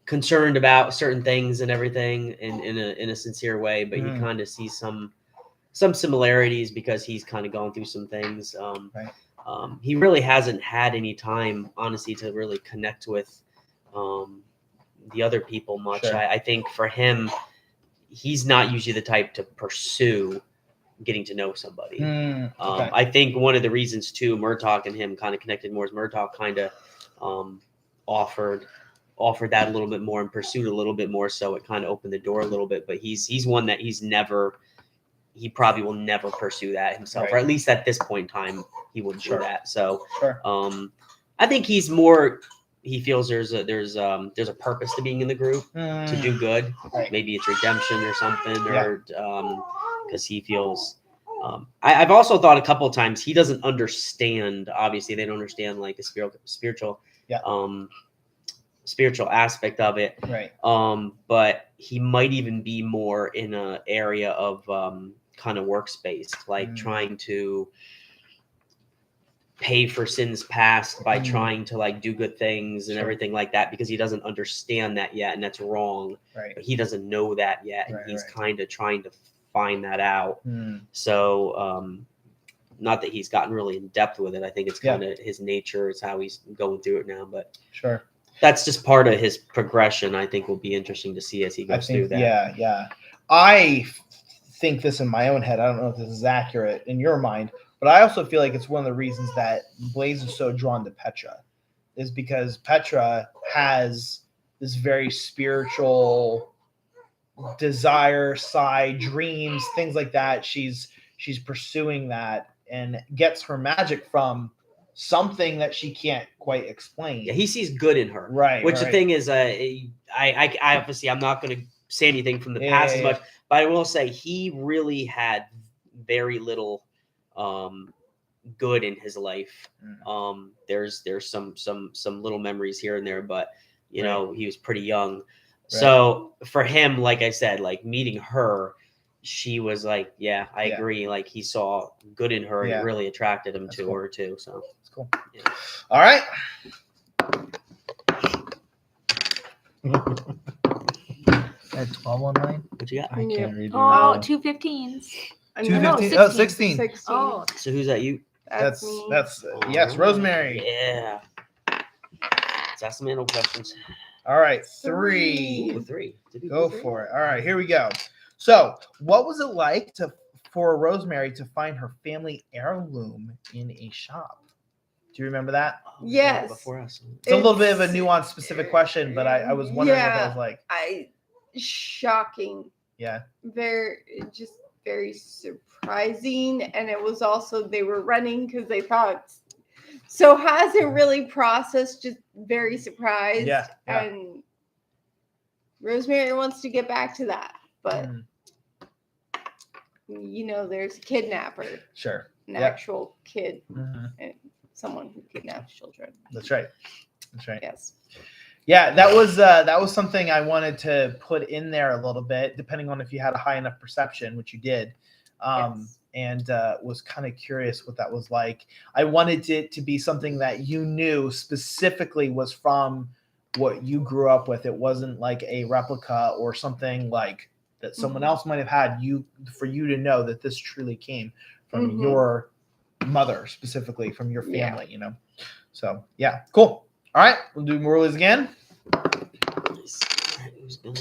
concerned about certain things and everything in a sincere way, but he kind of sees some similarities because he's kind of gone through some things. He really hasn't had any time, honestly, to really connect with the other people much. Sure. I think for him, he's not usually the type to pursue getting to know somebody. Okay. I think one of the reasons too, Murtaugh and him kind of connected more is Murtaugh kind of offered that a little bit more and pursued a little bit more, so it kind of opened the door a little bit. But he's one that he probably will never pursue that himself, or at least at this point in time, he wouldn't do that. So I think he's more. He feels there's a purpose to being in the group to do good. Maybe it's redemption or something, or because he feels. I've also thought a couple of times he doesn't understand. Obviously, they don't understand like the spiritual aspect of it. Right. But he might even be more in an area of kind of workspace, like trying to pay for sins past by trying to like do good things and everything like that, because he doesn't understand that yet, and that's wrong. But he doesn't know that yet, and he's kind of trying to find that out. So not that he's gotten really in depth with it. I think it's kind of his nature. It's how he's going through it now. But that's just part of his progression. I think will be interesting to see as he goes through that. Yeah. I think this in my own head. I don't know if this is accurate in your mind, but I also feel like it's one of the reasons that Blaze is so drawn to Petra is because Petra has this very spiritual desire, side, dreams, things like that. She's pursuing that and gets her magic from something that she can't quite explain. Yeah, he sees good in her. Right. Which the thing is, I obviously I'm not going to say anything from the Yeah, past yeah, as yeah. much, but I will say he really had very little good in his life. There's some little memories here and there, but you know, he was pretty young. So for him, like I said, like meeting her, she was like, yeah, I agree. Like he saw good in her and it really attracted him to her too. So That's cool. Yeah. All right. I had 12 on mine. What you got? I can't read. Oh, 2 15s. 215. no, Oh, 16. 16. Oh, So who's that? You? That's me. Yes, Rosemary. Yeah. Let's ask some animal questions. All right, Ooh, 3. 3. Did we Go do 3? for it. All right, here we go. So, what was it like for Rosemary to find her family heirloom in a shop? Do you remember that? Oh, Yes. Before us. It's a little bit of a nuanced, specific question, but I was wondering what that was like. Shocking. Yeah. Very surprising, and it was also they were running because they thought so hasn't really processed, just very surprised. Yeah. And Rosemary wants to get back to that, but you know, there's a kidnapper, Sure. an actual kid, Mhm. and someone who kidnaps children. That's right. Yes. Yeah, that was something I wanted to put in there a little bit, depending on if you had a high enough perception, which you did, Yes. and was kind of curious what that was like. I wanted it to be something that you knew specifically was from what you grew up with. It wasn't like a replica or something like that someone else might have had. For you to know that this truly came from your mother, specifically from your family. You know, so yeah, cool. All right, we'll do more rolls again. Nice. All right, who's gonna...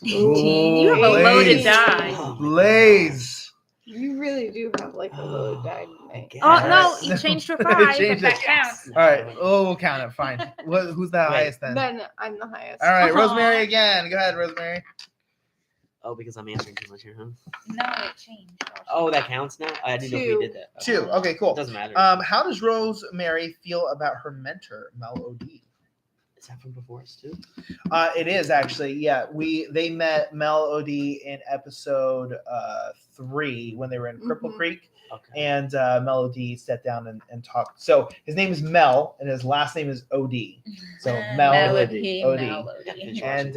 18. You have a loaded die. Oh, my Blaze. You really do have like a low die I tonight. guess. Oh, no, you changed to a 5, Changed if that it. counts. All right. Oh, we'll count it. Fine. Who's the Wait. highest then? Then I'm the highest. All right, Aw. Rosemary again. Go ahead, Rosemary. Oh, because I'm answering too much here, huh? No, it changed. Oh, that counts now? I didn't know if we did that. 2. Okay, It cool. doesn't matter. How does Rosemary feel about her mentor, Mel O'D? Is that from before us too? It is actually. Yeah, they met Mel O'D in episode 3 when they were in Cripple Creek. Okay. And Melody sat down and talked. So his name is Mel, and his last name is OD. So Melody. OD. And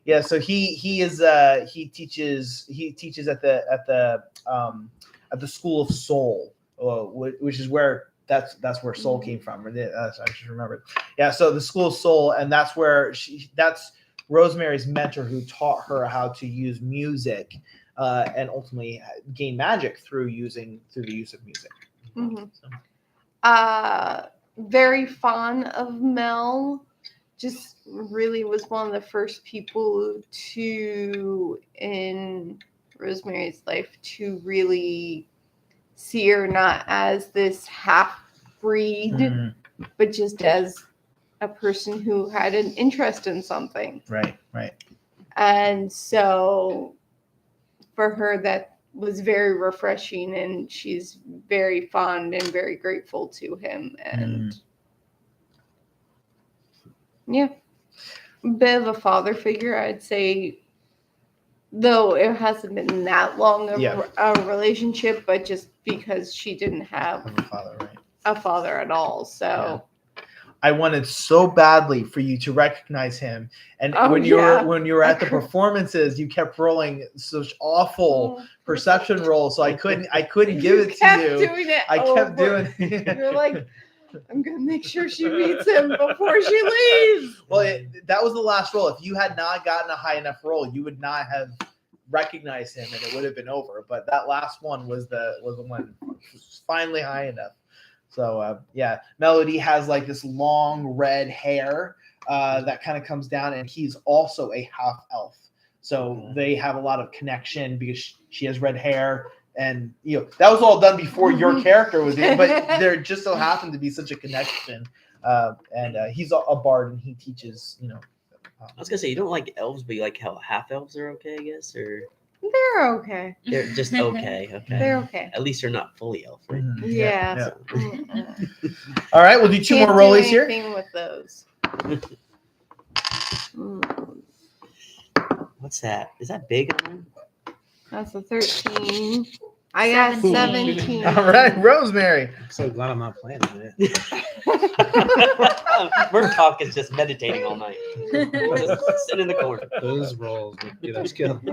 yeah. So he teaches at the School of Soul, which is where that's where soul came from. I just remembered. Yeah. So the School of Soul, and that's where that's Rosemary's mentor who taught her how to use music. And ultimately gain magic through the use of music. Very fond of Mel. Just really was one of the first people in Rosemary's life to really see her not as this half breed, but just as a person who had an interest in something. Right. And so for her, that was very refreshing, and she's very fond and very grateful to him. And yeah, a bit of a father figure, I'd say, though it hasn't been that long of a relationship, but just because she didn't have a father at all. So I wanted so badly for you to recognize him, and when you were at the performances, you kept rolling such awful perception rolls, so I couldn't give it to you. Doing it I kept doing it. You're like, I'm gonna make sure she meets him before she leaves. Well, that was the last roll. If you had not gotten a high enough roll, you would not have recognized him, and it would have been over. But that last one was the one finally high enough. So Melody has like this long red hair that kind of comes down, and he's also a half elf. So they have a lot of connection because she has red hair, and that was all done before your character was in. But there just so happened to be such a connection, and he's a bard, and he teaches. I was gonna say you don't like elves, but you like how half elves are okay, I guess, or they're okay. they're just okay. Okay, they're okay. At least they're not fully elf, right? Yeah. All right, we'll do 2 more rollies here. With those. What's that? Is that big? That's a 13. I got 17. 17. All right, Rosemary. I'm so glad I'm not playing it. Murdoch is just meditating all night. Just sit in the corner. Those rolls would get us killed.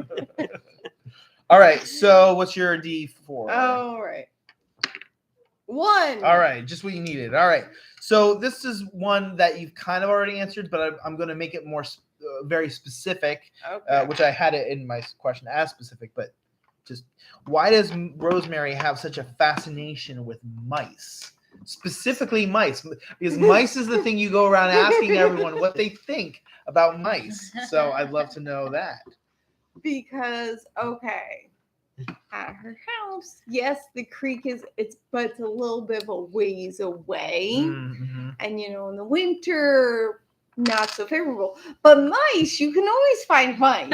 All right, so what's your D4? All right. 1. All right, just what you needed. All right, so this is one that you've kind of already answered, but I'm going to make it more very specific, Okay. which I had it in my question as specific, but just why does Rosemary have such a fascination with mice? Specifically mice, because mice is the thing you go around asking everyone what they think about mice. So I'd love to know that. Because at her house, yes, the creek it's a little bit of a ways away, Mm-hmm. and in the winter, not so favorable. But mice, you can always find mice,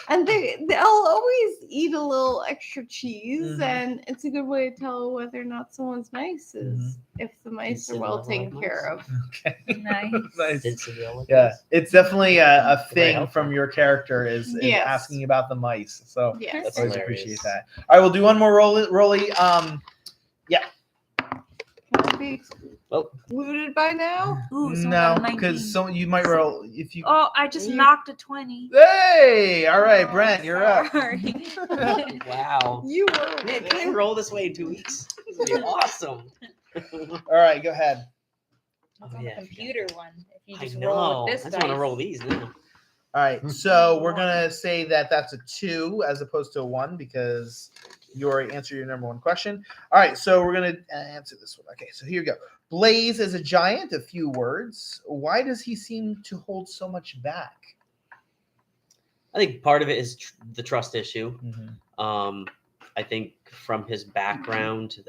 and they'll always eat a little extra cheese, Mhm. and it's a good way to tell whether or not someone's nice is if the mice are well Cinderella taken mice. care of. Okay. Nice. Nice. Did Cinderella Yeah, mice? it's definitely a Very thing helpful. from your character is Yes. asking about the mice. So Yes. That's always hilarious. appreciate that. All right, we'll do one more Rolly. Can I be Oh. excluded by now? Ooh, someone No, got a 19. because you might roll if you. Oh, I just You- knocked a 20. Hey, all right, Oh, Brent, you're up. sorry. Wow. You were. Man, can I roll this way in 2 weeks? This would be awesome. All right, go ahead. It's Oh, on yeah, the I forgot computer that. one. If you I just know. roll with I this just want to dice. roll these now. All right, so we're gonna say that that's a 2 as opposed to a 1 because you already answered your number 1 question. All right, so we're gonna answer this one. Okay, so here you go. Blaze is a giant. A few words. Why does he seem to hold so much back? I think part of it is the trust issue. Mm-hmm. I think from his background,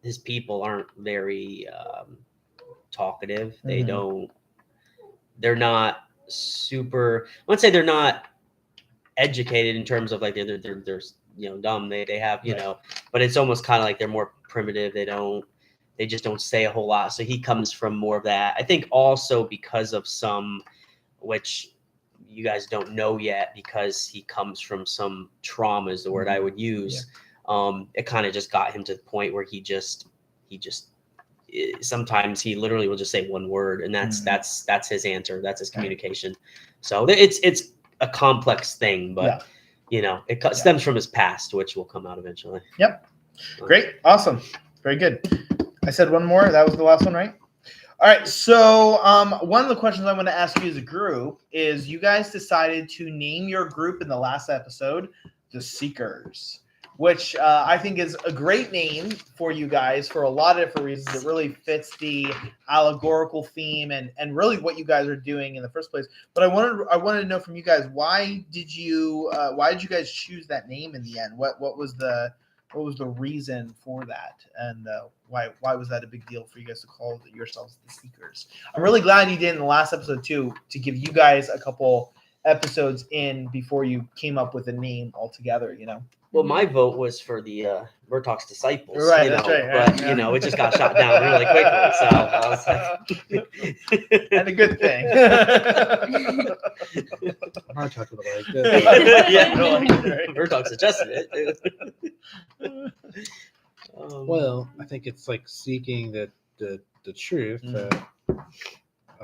his people aren't very talkative. They Mhm. don't. They're not super. I wouldn't say they're not educated in terms of like they're dumb. They have Right. but it's almost kind of like they're more primitive. They just don't say a whole lot. So he comes from more of that. I think also because of some, which you guys don't know yet, because he comes from some trauma is the word I would use. It kind of just got him to the point where he just sometimes he literally will just say one word, and that's his answer. That's his communication. So it's a complex thing, but it stems from his past, which will come out eventually. Yep. Great. Awesome. Very good. I said one more. That was the last one, right? All right. So one of the questions I want to ask you as a group is you guys decided to name your group in the last episode, the Seekers, which I think is a great name for you guys for a lot of different reasons. It really fits the allegorical theme and really what you guys are doing in the first place. But I wanted to know from you guys, why did you guys choose that name in the end? What was the reason for that, and why was that a big deal for you guys to call yourselves the Seekers? I'm really glad you did in the last episode too, to give you guys a couple episodes in before you came up with a name altogether. Well, my vote was for the Murtaugh's disciples, Right, that's right, but yeah. it just got shot down really quickly. So I was like, And a good thing. Murdoch would have liked it. yeah, No, right. Murdoch suggested it. Well, I think it's like seeking the truth of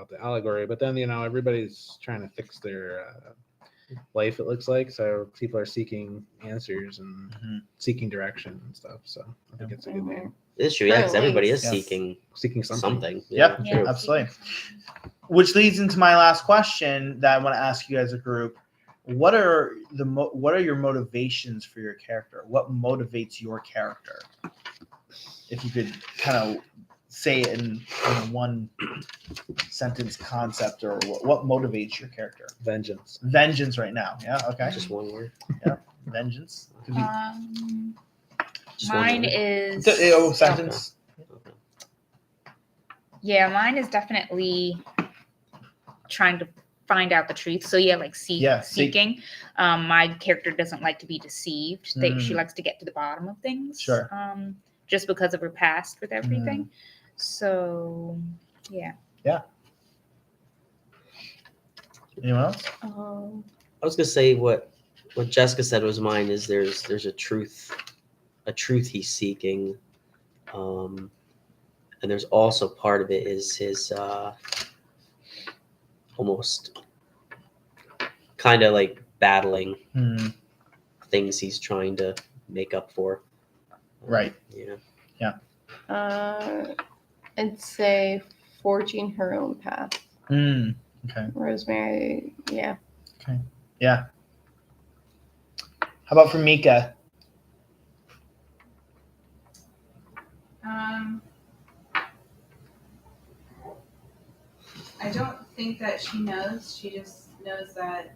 the allegory, but then everybody's trying to fix their life. It looks like so people are seeking answers and seeking direction and stuff. So I think it's a good name. It's true, yeah, because everybody is Yes. seeking something. Yep, True. absolutely. Which leads into my last question that I want to ask you as a group. What are your motivations for your character? What motivates your character? If you could kind of say it in one sentence concept, or what motivates your character? Vengeance. Vengeance right now. Yeah, okay. Just one word. Yeah, vengeance. Could be Just one Mine word. is sentence. Okay. Yeah, mine is definitely trying to find out the truth. So yeah, like seeking. My character doesn't like to be deceived. She likes to get to the bottom of things. Sure. Just because of her past with everything. So yeah. Yeah. Anyone else? I was gonna say what Jessica said was mine. Is there's a truth he's seeking, and there's also part of it is his almost kind of like battling things he's trying to make up for. Right. Yeah. I'd say forging her own path. Okay. Rosemary, yeah. Okay. Yeah. How about for Mika? I don't think that she knows. She just knows that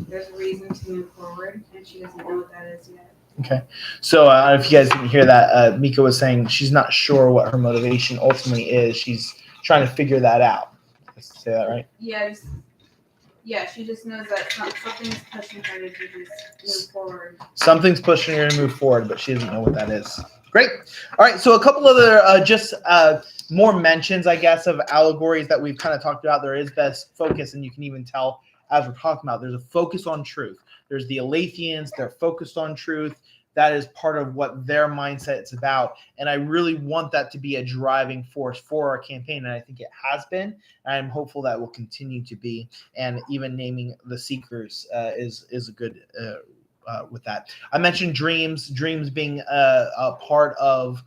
there's a reason to move forward, and she doesn't know what that is yet. Okay. So if you guys didn't hear that, Mika was saying she's not sure what her motivation ultimately is. She's trying to figure that out. Did I say that right? Yeah, she just knows that something's pushing her to just move forward. Something's pushing her to move forward, but she doesn't know what that is. Great. All right. So a couple other more mentions, I guess, of allegories that we've kind of talked about. There is this focus, and you can even tell as we're talking about, there's a focus on truth. There's the Alethians. They're focused on truth. That is part of what their mindset is about. And I really want that to be a driving force for our campaign. And I think it has been. And I'm hopeful that will continue to be. And even naming the Seekers is a good with that. I mentioned dreams being a part of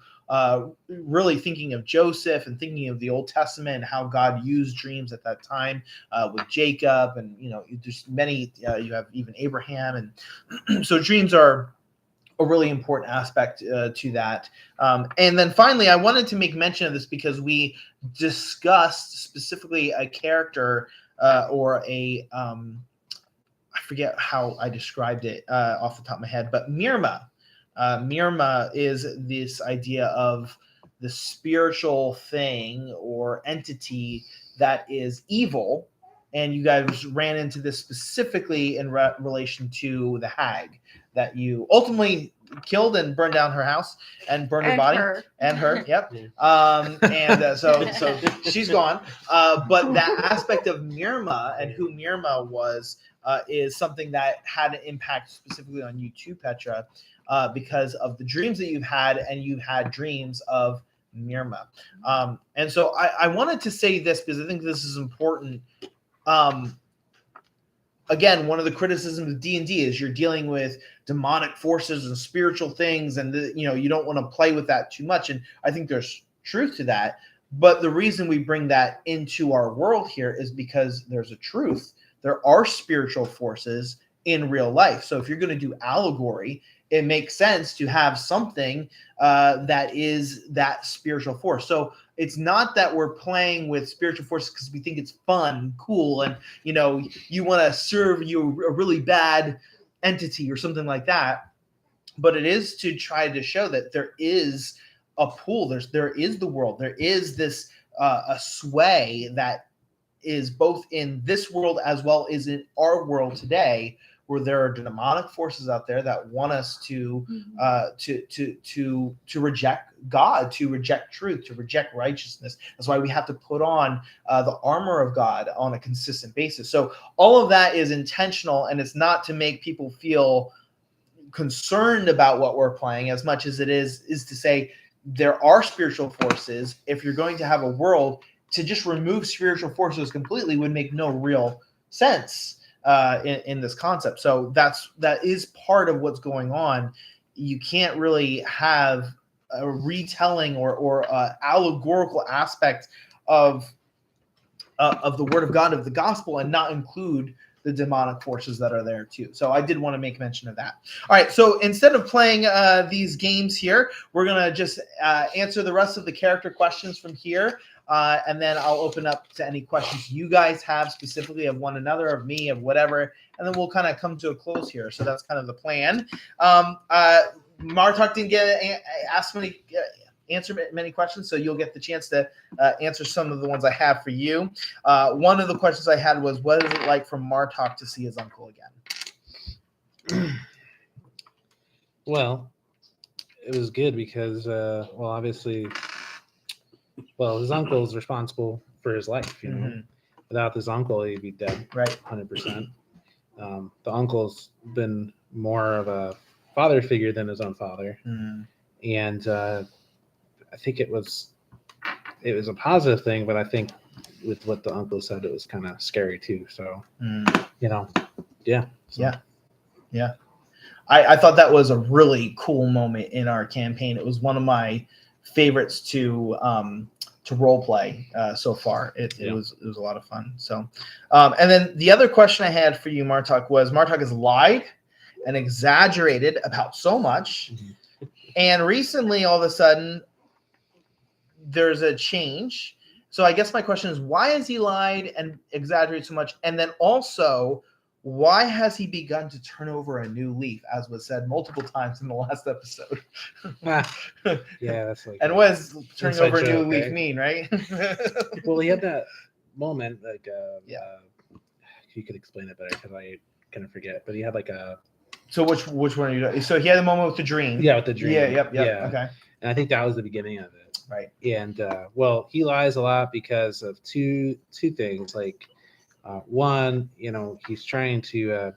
really thinking of Joseph and thinking of the Old Testament and how God used dreams at that time with Jacob. And, there's many, you have even Abraham. And so dreams are a really important aspect to that. And then finally, I wanted to make mention of this because we discussed specifically a character or a, I forget how I described it off the top of my head, but Mirma. Mirma is this idea of the spiritual thing or entity that is evil. And you guys ran into this specifically in relation to the hag that you ultimately killed and burned down her house and burned her body. And her, yep. So she's gone. But that aspect of Mirma and who Mirma was is something that had an impact specifically on you too, Petra, because of the dreams that you've had, and you've had dreams of Mirma. And so I wanted to say this because I think this is important. Again, one of the criticisms of D&D is you're dealing with demonic forces and spiritual things, and you don't want to play with that too much. And I think there's truth to that. But the reason we bring that into our world here is because there's a truth. There are spiritual forces in real life. So if you're going to do allegory, it makes sense to have something that is that spiritual force. So it's not that we're playing with spiritual forces because we think it's fun and cool, and you want to serve a really bad entity or something like that. But it is to try to show that there is a pool. There is the world. There is this a sway that is both in this world as well as in our world today, where there are demonic forces out there that want us to reject God, to reject truth, to reject righteousness. That's why we have to put on the armor of God on a consistent basis. So all of that is intentional, and it's not to make people feel concerned about what we're playing as much as it is to say there are spiritual forces. If you're going to have a world, to just remove spiritual forces completely would make no real sense in this concept. So that is part of what's going on. You can't really have a retelling or allegorical aspect of the Word of God, of the gospel, and not include the demonic forces that are there too. So I did want to make mention of that. All right. So instead of playing these games here, we're going to just answer the rest of the character questions from here. And then I'll open up to any questions you guys have specifically of one another, of me, of whatever. And then we'll kind of come to a close here. So that's kind of the plan. Martok didn't answer many questions, so you'll get the chance to answer some of the ones I have for you. One of the questions I had was, what is it like for Martok to see his uncle again? Well, it was good because, obviously, his uncle is responsible for his life, without this uncle, he'd be dead, Right. 100%. The uncle's been more of a father figure than his own father, and I think it was a positive thing, but I think with what the uncle said, it was kind of scary too. So, yeah. So. Yeah. I thought that was a really cool moment in our campaign. It was one of my favorites to role play so far. It was a lot of fun. So, and then the other question I had for you, Martok, was Martok has lied and exaggerated about so much, and recently, all of a sudden, there's a change. So I guess my question is, why has he lied and exaggerated so much? And then also, why has he begun to turn over a new leaf, as was said multiple times in the last episode? Yeah, that's like. And what does turning over a new joke, leaf right? mean, right? Well, he had that moment, like, you could explain it better because I kind of forget. But he had like a. So which one are you doing? So he had a moment with the dream. Yeah, with the dream. Yeah, yep. Yeah. Okay. And I think that was the beginning of it. Right. And he lies a lot because of two things. Like, one, he's trying to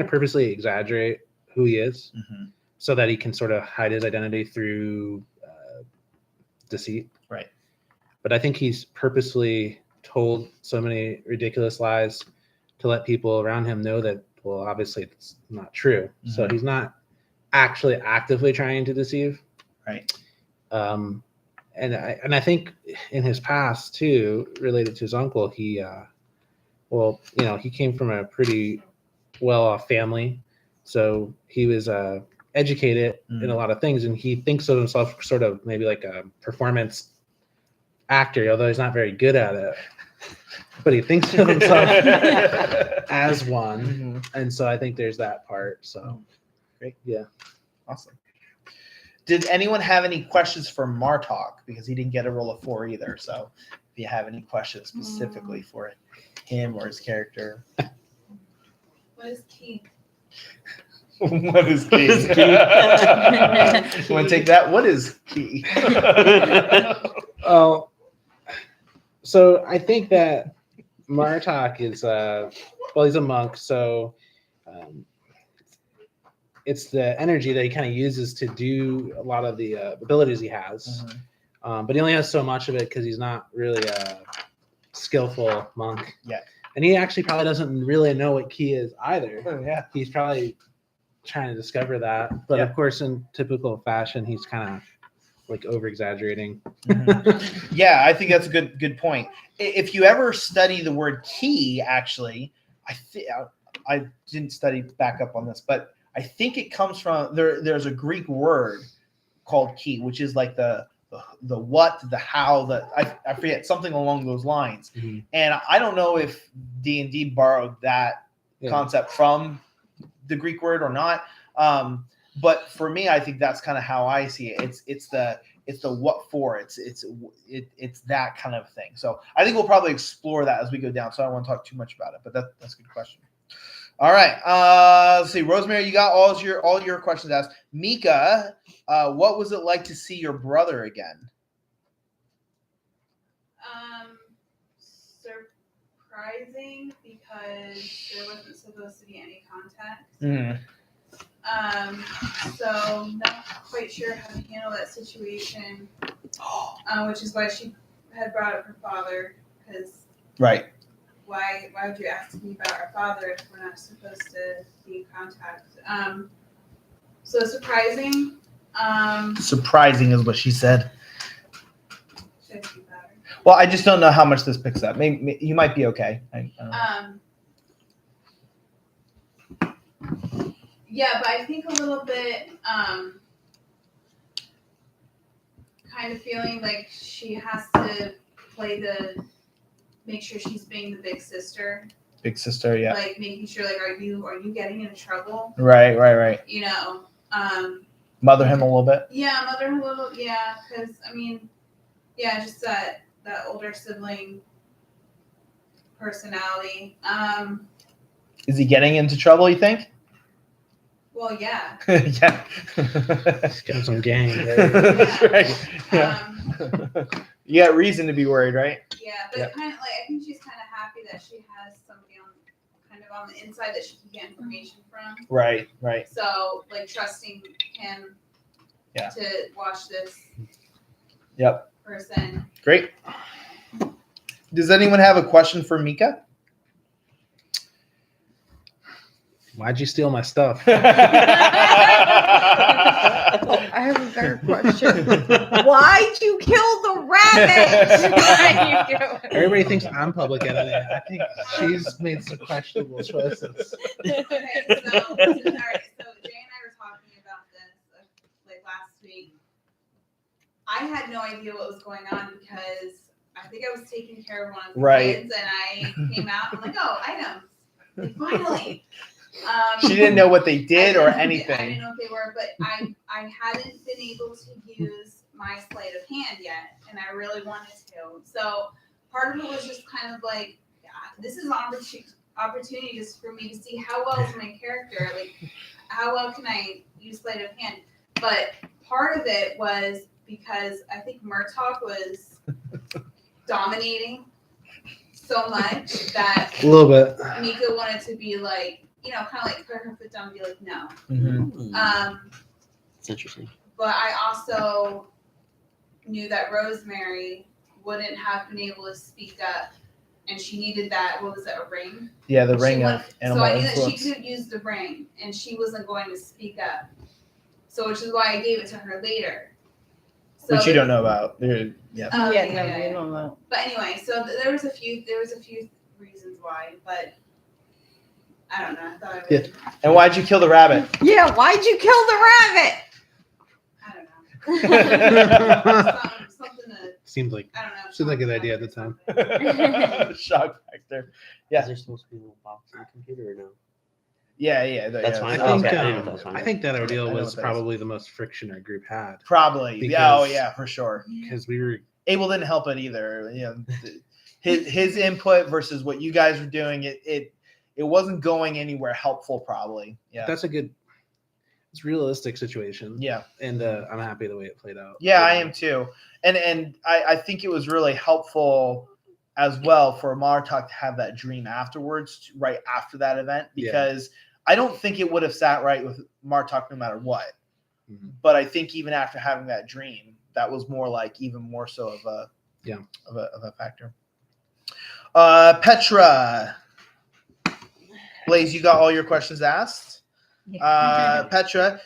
purposely exaggerate who he is, so that he can sort of hide his identity through deceit. Right. But I think he's purposely told so many ridiculous lies to let people around him know that, well, obviously it's not true. So he's not actually actively trying to deceive. Right. And I think in his past too, related to his uncle, he came from a pretty well-off family, so he was educated in a lot of things, and he thinks of himself sort of maybe like a performance actor, although he's not very good at it. But he thinks of himself as one, and so I think there's that part. So, great, yeah, awesome. Did anyone have any questions for Martok? Because he didn't get a roll of 4 either. So, if you have any questions specifically for him or his character, what is key? What is key? You want to take that? What is key? Oh, so I think that Martok is he's a monk, so it's the energy that he kind of uses to do a lot of the abilities he has, but he only has so much of it because he's not really a skillful monk. Yeah, and he actually probably doesn't really know what ki is either. Yeah, he's probably trying to discover that, but of course, in typical fashion, he's kind of like over exaggerating. Yeah, I think that's a good point. If you ever study the word key, actually, I didn't study back up on this, but I think it comes from there's a Greek word called key, which is like the what, the how, I forget, something along those lines. And I don't know if D&D borrowed that concept from the Greek word or not. But for me, I think that's kind of how I see it. It's the what for. It's that kind of thing. So I think we'll probably explore that as we go down. So I don't want to talk too much about it, but that's a good question. All right. Let's see. Rosemary, you got all your questions asked. Mika, what was it like to see your brother again? Surprising, because there wasn't supposed to be any contact. So not quite sure how to handle that situation, which is why she had brought up her father, because right. Why would you ask me about our father if we're not supposed to be in contact? So surprising. Surprising is what she said. Should I speak louder? Well, I just don't know how much this picks up. Maybe you might be okay. Yeah, but I think a little bit kind of feeling like she has to make sure she's being the big sister. Big sister, yeah. Like making sure, like, are you getting into trouble? Right. You know. Mother him a little bit. Yeah, mother him a little. Yeah, because just that older sibling personality. Is he getting into trouble, you think? Well, yeah. Yeah. He's got some gang. That's right. Yeah. You got reason to be worried, right? Yeah, but kind of like I think she's kind of happy that she has somebody on the inside that she can get information from. Right. So like trusting him Yeah. to watch this Yep. person. Great. Does anyone have a question for Mika? Why'd you steal my stuff? I have a better question. Why'd you kill the rabbit? Everybody thinks I'm public enemy. I think she's made some questionable choices. Okay, so Jay and I were talking about this like last week. I had no idea what was going on because I think I was taking care of one of the kids and I came out and I'm like, oh, items. Like, finally. She didn't know what they did or anything. I didn't know what they were, but I hadn't been able to use my sleight of hand yet, and I really wanted to. So part of it was just kind of like, yeah, this is an opportunity just for me to see how well is my character, like how well can I use sleight of hand. But part of it was because I think Murtaugh was dominating so much that A little bit. Mika wanted to be like, kind of like put her foot down and be like, no. It's interesting. But I also knew that Rosemary wouldn't have been able to speak up, and she needed that. What was it? A ring. Yeah, the ring of animal So I knew influence. that she could use the ring, and she wasn't going to speak up. So, which is why I gave it to her later. So Which you don't know about. Yeah. Okay, You yeah. don't know. But anyway, so there was a few reasons why, but I don't know. I thought I would. And why'd you kill the rabbit? Yeah, why'd you kill the rabbit? I don't know. Something to. Seemed like I don't know. seemed like a good idea at the time. Shock factor. Yeah. Is there supposed to be a little box in the computer or no? Yeah. That's yeah. fine. I think Okay, I didn't know if that was fine. I think that ordeal I know was what that probably the most friction our group had Probably. Because- yeah, for sure. because we were Abel didn't help it either. His input versus what you guys were doing, it wasn't going anywhere helpful. Probably. Yeah. it's a realistic situation. Yeah. And I'm happy the way it played out. Yeah, I am too. And I think it was really helpful as well for Martok to have that dream afterwards, right after that event, because I don't think it would have sat right with Martok no matter what. Mhm. But I think even after having that dream, that was more like even more so of a factor. Petra, Blaze, you got all your questions asked. Petra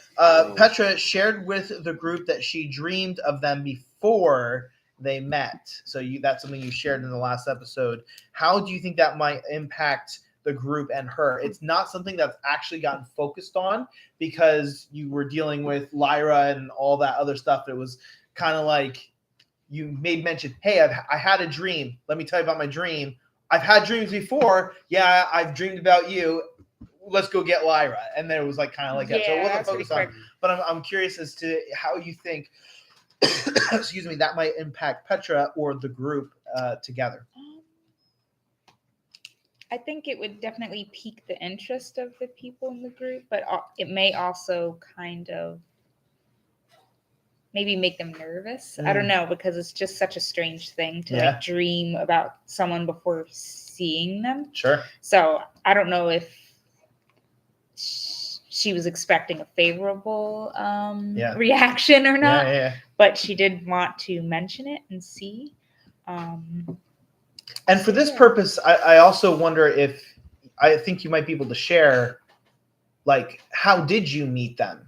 shared with the group that she dreamed of them before they met. So that's something you shared in the last episode. How do you think that might impact the group and her? It's not something that's actually gotten focused on because you were dealing with Lyra and all that other stuff. It was kind of like you made mention, hey, I had a dream. Let me tell you about my dream. I've had dreams before. Yeah, I've dreamed about you. Let's go get Lyra. And then it was like kind of like that. So it wasn't focused on. But I'm curious as to how you think, excuse me, that might impact Petra or the group together. I think it would definitely pique the interest of the people in the group, but it may also kind of maybe make them nervous. I don't know, because it's just such a strange thing to like dream about someone before seeing them. Sure. So I don't know if she was expecting a favorable reaction or not, but she did want to mention it and see. And for this purpose, I also wonder if I think you might be able to share, like, how did you meet them?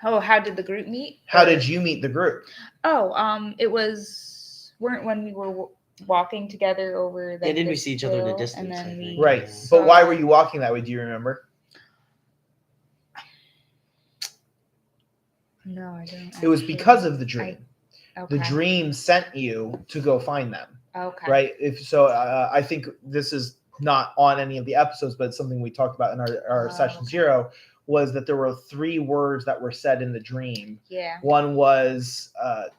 How did the group meet? How did you meet the group? It was when we were walking together over the didn't we see each other in the distance? and then we Right. saw- But why were you walking that way? Do you remember? No, I don't. It was actually. because of the dream. Okay. The dream sent you to go find them. Okay. Right. If so, I think this is not on any of the episodes, but it's something we talked about in our session 0, was that there were 3 words that were said in the dream. Yeah. One was,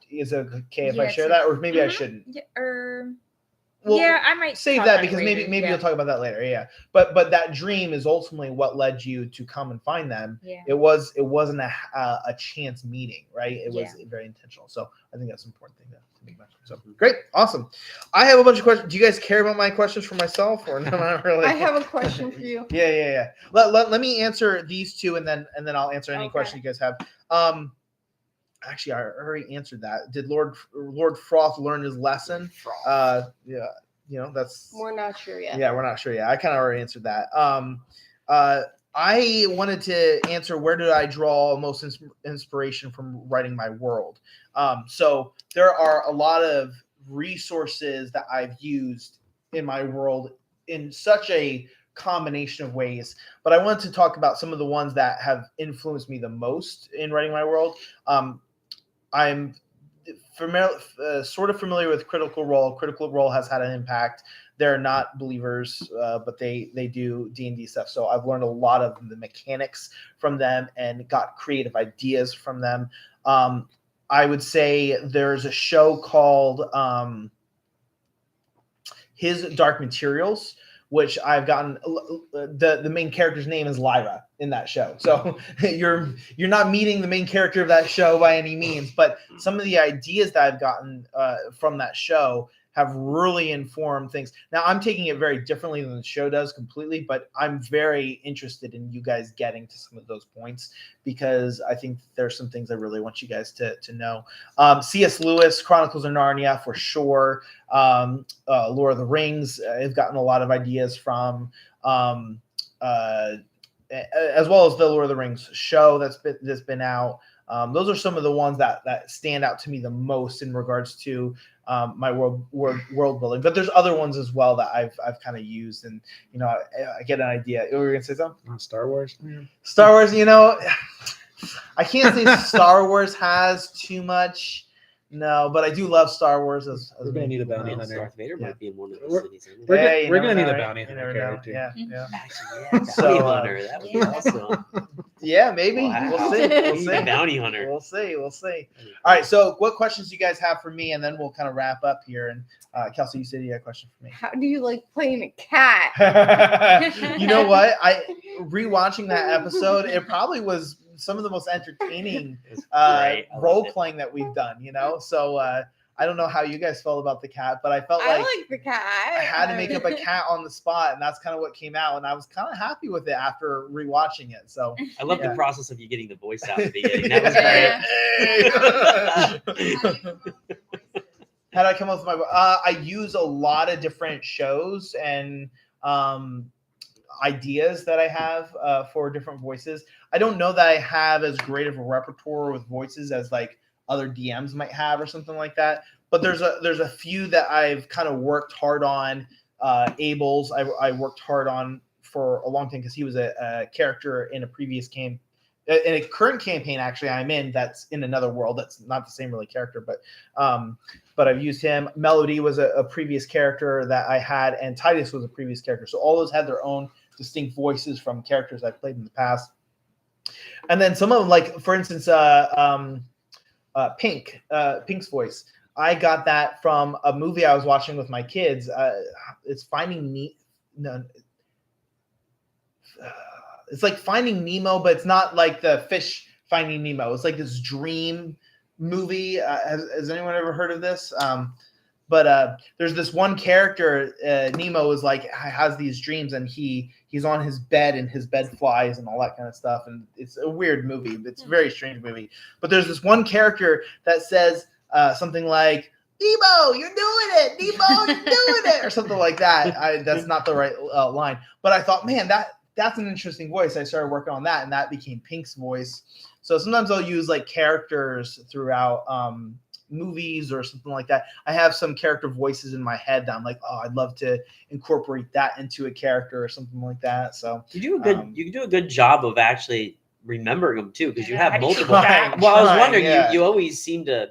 is it okay if I share that? Or maybe I shouldn't. Yeah, Well, yeah, I might save talk that about it because later, maybe yeah. you'll talk about that later. Yeah, but that dream is ultimately what led you to come and find them. Yeah. It wasn't a chance meeting, right? It was very intentional. So I think that's an important thing to make mention. So great, awesome. I have a bunch of questions. Do you guys care about my questions for myself or not really? I have a question for you. Yeah. Let me answer these two and then I'll answer any Okay. question you guys have. Actually, I already answered that. Did Lord Froth learn his lesson? Yeah, that's. We're not sure yet. Yeah, we're not sure yet. I kind of already answered that. I wanted to answer where did I draw most inspiration from writing my world. So there are a lot of resources that I've used in my world in such a combination of ways, but I wanted to talk about some of the ones that have influenced me the most in writing my world. I'm sort of familiar with Critical Role. Critical Role has had an impact. They're not believers, but they do D&D stuff. So I've learned a lot of the mechanics from them and got creative ideas from them. I would say there's a show called His Dark Materials, which I've gotten. The main character's name is Lyra in that show. So you're not meeting the main character of that show by any means, but some of the ideas that I've gotten from that show have really informed things. Now I'm taking it very differently than the show does completely, but I'm very interested in you guys getting to some of those points because I think there's some things I really want you guys to know. C.S. Lewis, Chronicles of Narnia for sure. Lord of the Rings, I've gotten a lot of ideas from, as well as the Lord of the Rings show that's been out. Those are some of the ones that stand out to me the most in regards to my world building. But there's other ones as well that I've kind of used, and I get an idea. You were gonna say something? Star Wars. Star Wars. I can't say Star Wars has too much. No, but I do love Star Wars. We're gonna need a bounty hunter. Darth Vader might be in one of the We're- cities. isn't he? We're gonna need a right? bounty You hunter never know. character. Yeah. Actually, yeah, bounty So, hunter. That would be awesome. Yeah, maybe. Wow. We'll see. We We'll need see. a bounty hunter. We'll see. All right. So, what questions do you guys have for me, and then we'll kind of wrap up here. And Kelsey, you said you had a question for me. How do you like playing a cat? You know what? Rewatching that episode, it probably was some of the most entertaining It's great. I role loved it. playing that we've done. So I don't know how you guys felt about the cat, but I felt I like like the cat. I had to make up a cat on the spot, and that's kind of what came out. And I was kind of happy with it after rewatching it. So I love Yeah. the process of you getting the voice out at the beginning. That was great. How did I come up with my? I use a lot of different shows and ideas that I have for different voices. I don't know that I have as great of a repertoire with voices as like other DMs might have or something like that. But there's a few that I've kind of worked hard on. Abel's I worked hard on for a long time because he was a character in a previous game. In a current campaign, actually, I'm in that's in another world. That's not the same really character, but I've used him. Melody was a previous character that I had, and Titus was a previous character. So all those had their own distinct voices from characters I've played in the past. And then some of them, like for instance, Pink's voice. I got that from a movie I was watching with my kids. It's Finding Nemo. No, it's like Finding Nemo, but it's not like the fish Finding Nemo. It's like this dream movie. Has anyone ever heard of this? But there's this one character, Nemo is like has these dreams, and he's on his bed and his bed flies and all that kind of stuff. And it's a weird movie. It's a very strange movie. But there's this one character that says something like, "Nemo, you're doing it! Nemo, you're doing it!" or something like that. That's not the right line. But I thought, man, that's an interesting voice. I started working on that, and that became Pink's voice. So sometimes I'll use like characters throughout movies or something like that. I have some character voices in my head that I'm like, oh, I'd love to incorporate that into a character or something like that. So You do a good job of actually remembering them too, because you Yeah, have how do you keep multiple. track? Well, I was Trying, wondering, yeah. you always seem to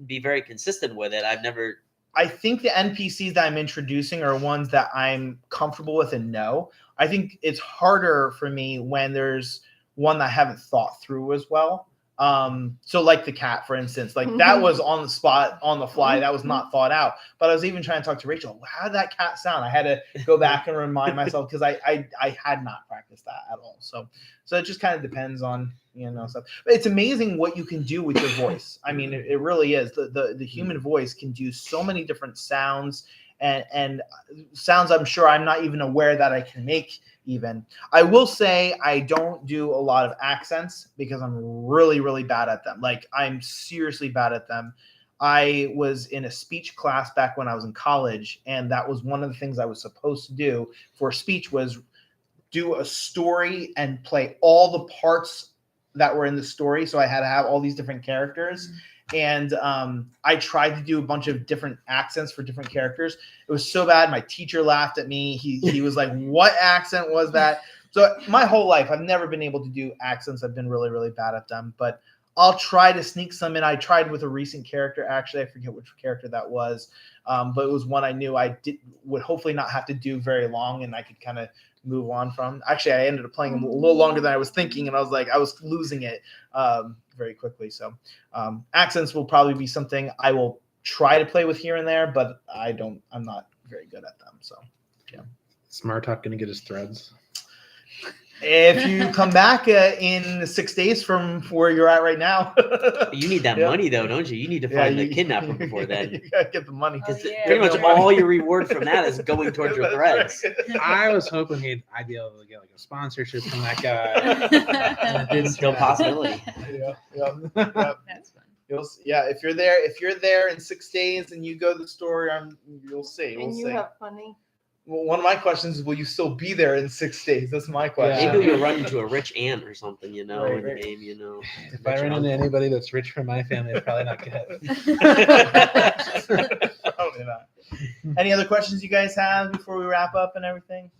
be very consistent with it. I've never. I think the NPCs that I'm introducing are ones that I'm comfortable with and know. I think it's harder for me when there's one that I haven't thought through as well. So like the cat, for instance, like that was on the spot, on the fly. That was not thought out. But I was even trying to talk to Rachael. How did that cat sound? I had to go back and remind myself because I had not practiced that at all. So it just kind of depends on stuff. But it's amazing what you can do with your voice. I mean, it really is. The human voice can do so many different sounds and sounds I'm sure I'm not even aware that I can make. Even I will say I don't do a lot of accents because I'm really, really bad at them. Like I'm seriously bad at them. I was in a speech class back when I was in college, and that was one of the things I was supposed to do for speech was do a story and play all the parts that were in the story. So I had to have all these different characters. And I tried to do a bunch of different accents for different characters. It was so bad. My teacher laughed at me. He was like, what accent was that? So my whole life, I've never been able to do accents. I've been really, really bad at them. But I'll try to sneak some in. I tried with a recent character. Actually, I forget which character that was. But it was one I knew I would hopefully not have to do very long, and I could kind of move on from. Actually, I ended up playing him a little longer than I was thinking, and I was losing it very quickly. So accents will probably be something I will try to play with here and there, but I'm not very good at them. So yeah. Smartalk gonna get his threads. If you come back in 6 days from where you're at right now, You need that money though, don't you? You need to find the kidnapper before then. You gotta get the money. Oh, yeah. Pretty much all your reward from that is going towards your threads. I was hoping I'd be able to get like a sponsorship from that guy. And it didn't Still a turn out. possibility. Yeah. That's fun. If you're there in 6 days and you go to the store, you'll see. We'll And you see. have money. Well, one of my questions is, will you still be there in 6 days? That's my question. Maybe you'll run into a rich aunt or something, in the Right. game, If I run into anybody that's rich from my family, it's probably not good. Probably not. Any other questions you guys have before we wrap up and everything?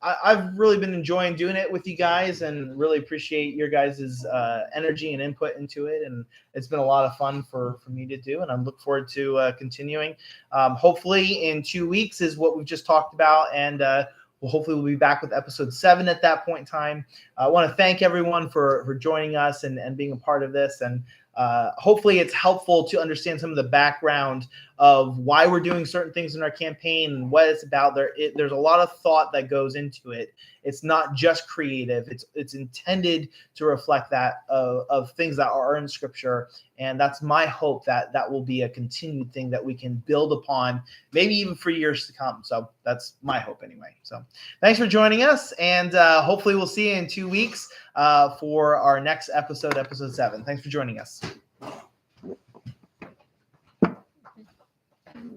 I've really been enjoying doing it with you guys and really appreciate your guys' energy and input into it. And it's been a lot of fun for me to do, and I look forward to continuing. Hopefully in 2 weeks is what we've just talked about, and we'll be back with episode 7 at that point in time. I want to thank everyone for joining us and being a part of this. And hopefully it's helpful to understand some of the background of why we're doing certain things in our campaign and what it's about. There's a lot of thought that goes into it. It's not just creative. It's intended to reflect that of things that are in Scripture. And that's my hope that will be a continued thing that we can build upon, maybe even for years to come. So that's my hope anyway. So thanks for joining us. And hopefully we'll see you in 2 weeks for our next episode 7. Thanks for joining us.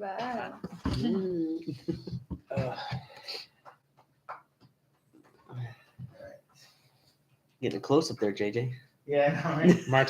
Wow. Getting a close up there, JJ. Yeah. Mark